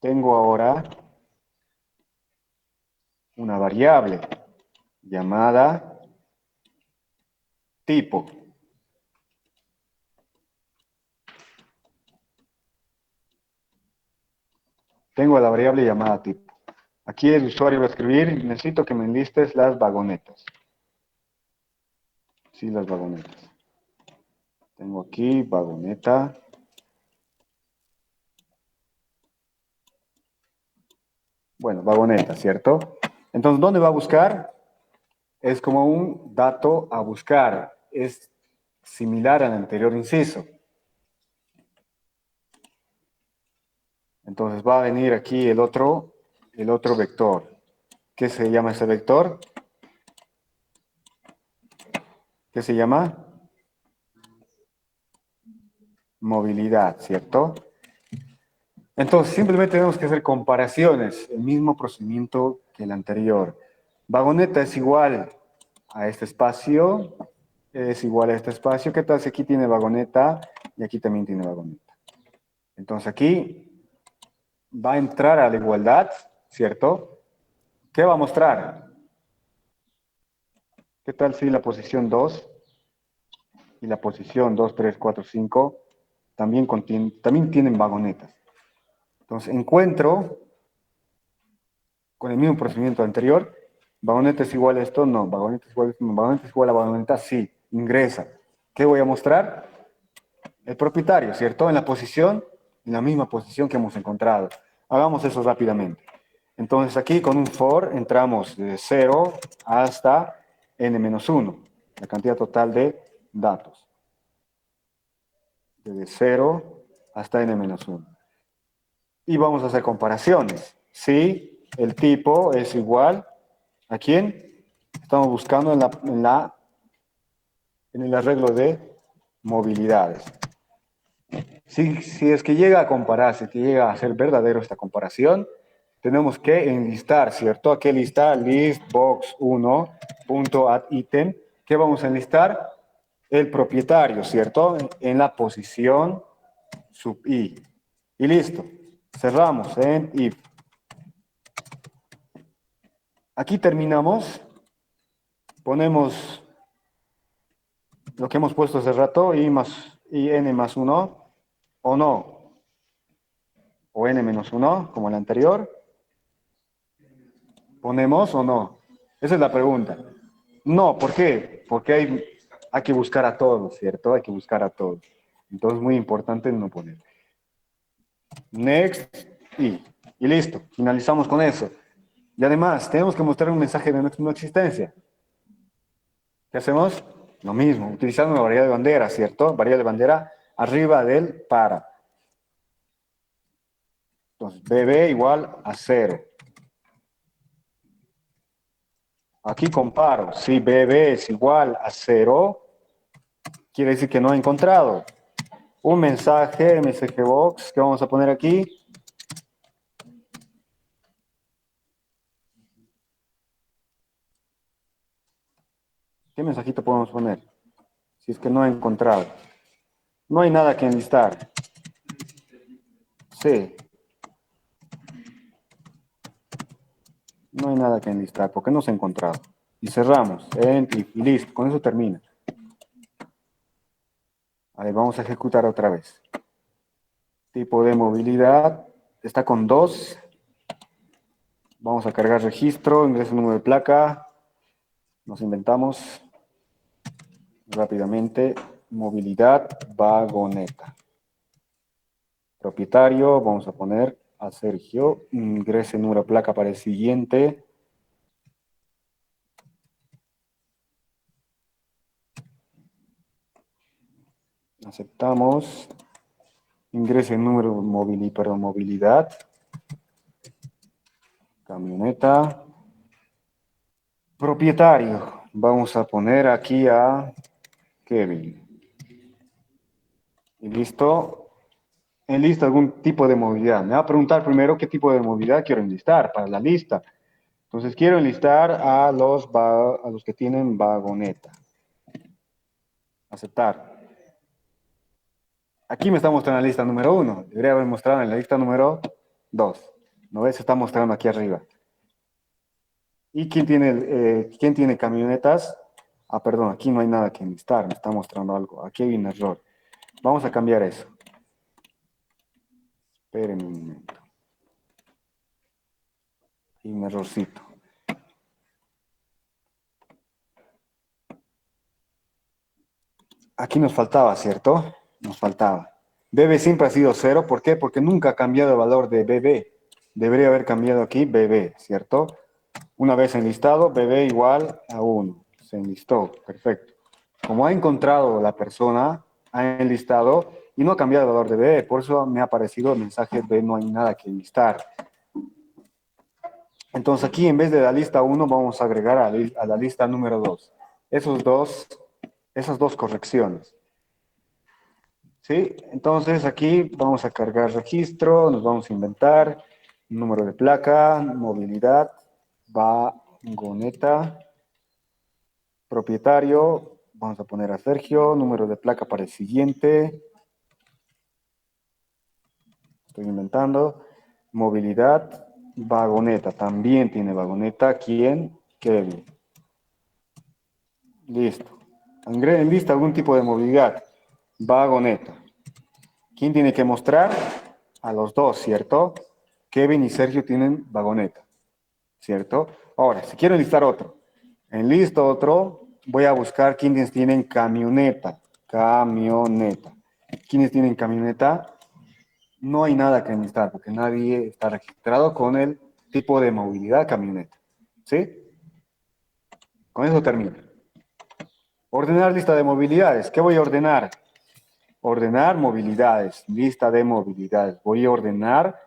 [SPEAKER 1] tengo ahora una variable llamada tipo. Tengo la variable llamada tipo. Aquí el usuario va a escribir, necesito que me enlistes las vagonetas. Sí, las vagonetas. Tengo aquí vagoneta. Bueno, vagoneta, ¿cierto? Entonces, ¿dónde va a buscar? Es como un dato a buscar. Es similar al anterior inciso. Entonces va a venir aquí el otro vector. ¿Qué se llama ese vector? ¿Qué se llama? Movilidad, ¿cierto? Entonces simplemente tenemos que hacer comparaciones, el mismo procedimiento que el anterior. Vagoneta es igual a este espacio, es igual a este espacio. ¿Qué tal si aquí tiene vagoneta y aquí también tiene vagoneta? Entonces aquí va a entrar a la igualdad, ¿cierto? ¿Qué va a mostrar? ¿Qué tal si la posición 2 y la posición 2, 3, 4, 5 también tienen vagonetas? Entonces encuentro, con el mismo procedimiento anterior, vagoneta es igual a esto, no, vagoneta es igual a esto, no, vagoneta es igual a vagoneta, sí, ingresa. ¿Qué voy a mostrar? El propietario, ¿cierto? En la posición, en la misma posición que hemos encontrado. Hagamos eso rápidamente. Entonces aquí con un for entramos de 0 hasta n-1, la cantidad total de datos. Desde 0 hasta n-1. Y vamos a hacer comparaciones. Si el tipo es igual, ¿a quién? Estamos buscando en el arreglo de movilidades. Si es que llega a compararse, que llega a ser verdadero esta comparación, tenemos que enlistar, ¿cierto? Aquí listar list box 1 punto add item. ¿Qué vamos a enlistar? El propietario, ¿cierto? En la posición sub i. Y listo. Cerramos en if. Aquí terminamos. Ponemos lo que hemos puesto hace rato, i n más 1, o no, o n menos 1, como el anterior. ¿Ponemos o no? Esa es la pregunta. No, ¿por qué? Porque hay que buscar a todos, ¿cierto? Hay que buscar a todos. Entonces, muy importante no poner. Next y listo. Finalizamos con eso. Y además, tenemos que mostrar un mensaje de no existencia. ¿Qué hacemos? Lo mismo, utilizando una variable de bandera, ¿cierto? Variable de bandera arriba del para. Entonces, bb igual a 0. Aquí comparo. Si bb es igual a 0, quiere decir que no he encontrado. Un mensaje, msgbox, que vamos a poner aquí. ¿Qué mensajito podemos poner? Si es que no he encontrado. No hay nada que enlistar. Sí. No hay nada que enlistar porque no se ha encontrado. Y cerramos. Y listo. Con eso termina. Ahí vamos a ejecutar otra vez. Tipo de movilidad. Está con 2. Vamos a cargar registro. Ingreso número de placa. Nos inventamos rápidamente. Movilidad vagoneta. Propietario. Vamos a poner a Sergio. Ingrese número de placa para el siguiente. Aceptamos. Ingrese número movilidad. Camioneta. Propietario. Vamos a poner aquí a Kevin. Y listo. Enlista algún tipo de movilidad. Me va a preguntar primero qué tipo de movilidad quiero enlistar para la lista. Entonces quiero enlistar a los que tienen vagoneta. Aceptar. Aquí me está mostrando la lista número 1. Debería haber mostrado en la lista número 2. ¿No ves? Se está mostrando aquí arriba. ¿Y quién tiene camionetas? Ah, perdón, aquí no hay nada que enlistar. Me está mostrando algo. Aquí hay un error. Vamos a cambiar eso. Esperen un momento. Hay un errorcito. Aquí nos faltaba, ¿cierto? Nos faltaba. BB siempre ha sido 0. ¿Por qué? Porque nunca ha cambiado el valor de BB. Debería haber cambiado aquí BB, ¿cierto? Una vez enlistado, BB igual a 1. Se enlistó. Perfecto. Como ha encontrado la persona, ha enlistado y no ha cambiado el valor de BB. Por eso me ha aparecido el mensaje de no hay nada que enlistar. Entonces aquí en vez de la lista 1 vamos a agregar a la lista número 2. Esas dos correcciones. ¿Sí? Entonces aquí vamos a cargar registro, nos vamos a inventar número de placa, movilidad, vagoneta, propietario, vamos a poner a Sergio, número de placa para el siguiente, estoy inventando, movilidad, vagoneta, también tiene vagoneta, ¿quién? Kevin. Listo. En lista algún tipo de movilidad, vagoneta. ¿Quién tiene que mostrar? a los dos, ¿cierto? Kevin y Sergio tienen vagoneta, ¿cierto? Ahora, si quiero enlistar otro, enlisto otro, voy a buscar quienes tienen camioneta. Camioneta. ¿Quiénes tienen camioneta? No hay nada que enlistar porque nadie está registrado con el tipo de movilidad camioneta. ¿Sí? Con eso termino. Ordenar lista de movilidades. ¿Qué voy a ordenar? Ordenar movilidades. Lista de movilidades. Voy a ordenar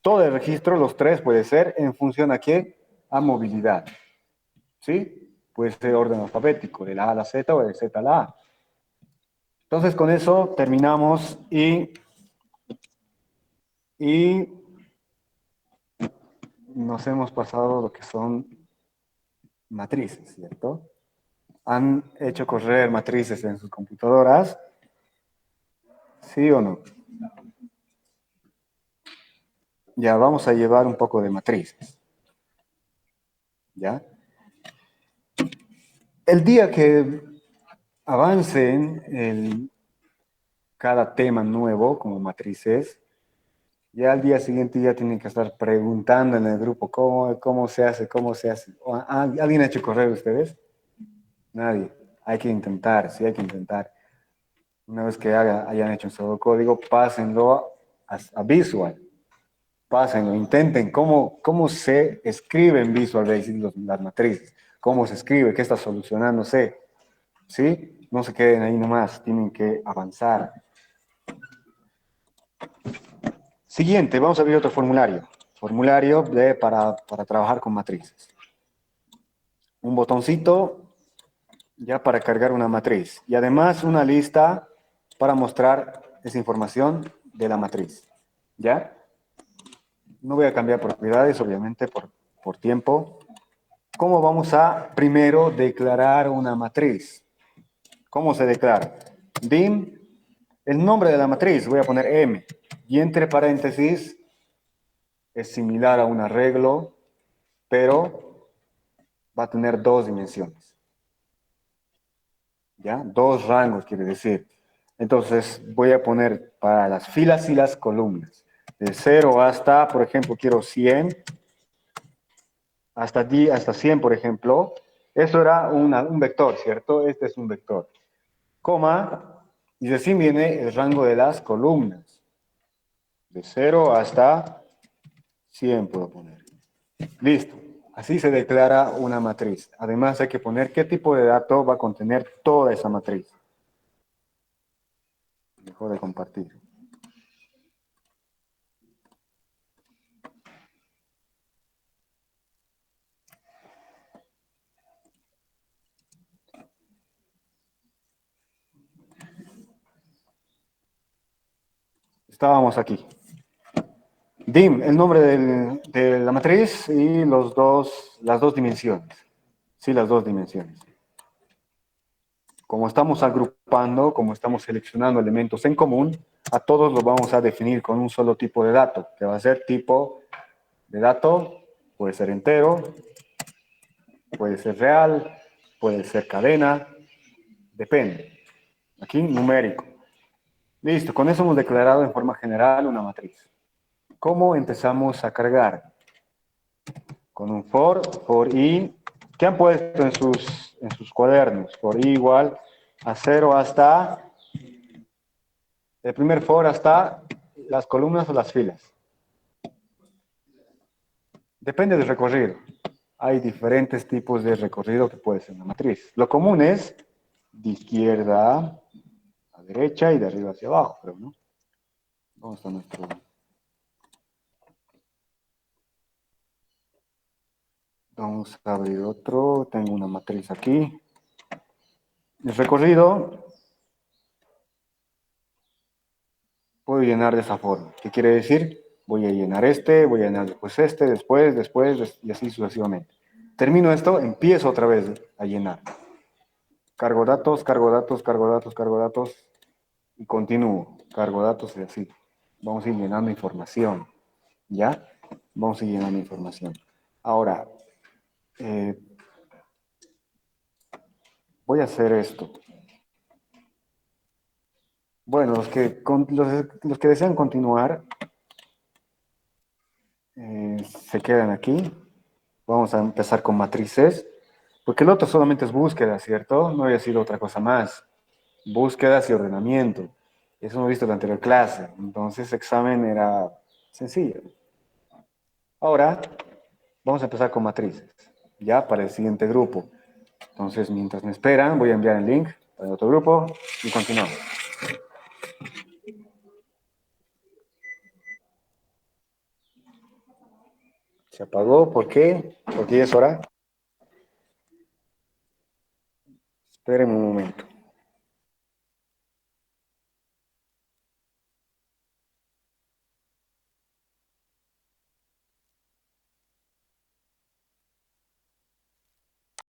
[SPEAKER 1] todo el registro, los tres puede ser, en función a qué? A movilidad. ¿Sí? Puede ser orden alfabético, de la A a la Z o de Z a la A. Entonces con eso terminamos y nos hemos pasado lo que son matrices, ¿cierto? ¿Han hecho correr matrices en sus computadoras? ¿Sí o no? Ya vamos a llevar un poco de matrices. ¿Ya? El día que avancen cada tema nuevo como matrices, ya al día siguiente ya tienen que estar preguntando en el grupo cómo se hace, cómo se hace. ¿Alguien ha hecho correr ustedes? Nadie. Hay que intentar, sí hay que intentar. Una vez que hayan hecho un solo código, pásenlo a Visual. Pásenlo, intenten cómo se escribe en Visual Basic las matrices. Cómo se escribe, qué está solucionándose. ¿Sí? No se queden ahí nomás, tienen que avanzar. Siguiente, vamos a abrir otro formulario. Formulario para trabajar con matrices. Un botoncito ya para cargar una matriz. Y además una lista para mostrar esa información de la matriz. ¿Ya? No voy a cambiar propiedades, obviamente, por tiempo. ¿Cómo vamos a primero declarar una matriz? ¿Cómo se declara? Dim, el nombre de la matriz, voy a poner M. Y entre paréntesis, es similar a un arreglo, pero va a tener dos dimensiones. ¿Ya? Dos rangos quiere decir. Entonces voy a poner para las filas y las columnas. De 0 hasta, por ejemplo, quiero 100, hasta 100, por ejemplo. Eso era un vector, ¿cierto? Este es un vector. Coma, y recién viene el rango de las columnas. De 0 hasta 100 puedo poner. Listo. Así se declara una matriz. Además hay que poner qué tipo de dato va a contener toda esa matriz. Dejo de compartir. Estábamos aquí. Dim, el nombre de la matriz y las dos dimensiones. Sí, las dos dimensiones. Como estamos agrupando, como estamos seleccionando elementos en común, a todos los vamos a definir con un solo tipo de dato, que va a ser tipo de dato, puede ser entero, puede ser real, puede ser cadena, depende. Aquí numérico. Listo, con eso hemos declarado en forma general una matriz. ¿Cómo empezamos a cargar? Con un for i. ¿Qué han puesto en sus cuadernos? For i igual a 0 hasta, el primer for hasta las columnas o las filas. Depende del recorrido. Hay diferentes tipos de recorrido que puede ser una matriz. Lo común es de izquierda a derecha y de arriba hacia abajo, pero no. ¿Dónde está nuestro? Vamos a abrir otro. Tengo una matriz aquí. El recorrido puedo llenar de esa forma. ¿Qué quiere decir? Voy a llenar este, voy a llenar después este, después, y así sucesivamente. Termino esto, empiezo otra vez a llenar. Cargo datos, cargo datos, cargo datos, cargo datos, y continúo. Cargo datos y así. Vamos a ir llenando información. ¿Ya? Vamos a ir llenando información. Ahora, voy a hacer esto. Bueno, los que desean continuar, se quedan aquí. Vamos a empezar con matrices, porque el otro solamente es búsqueda, ¿cierto? No había sido otra cosa más. Búsquedas y ordenamiento. Eso hemos visto en la anterior clase. Entonces, examen era sencillo. Ahora, vamos a empezar con matrices, ya para el siguiente grupo. Entonces, mientras me esperan, voy a enviar el link para el otro grupo y continuamos. Se apagó, ¿por qué? Porque ya es hora. Esperen un momento.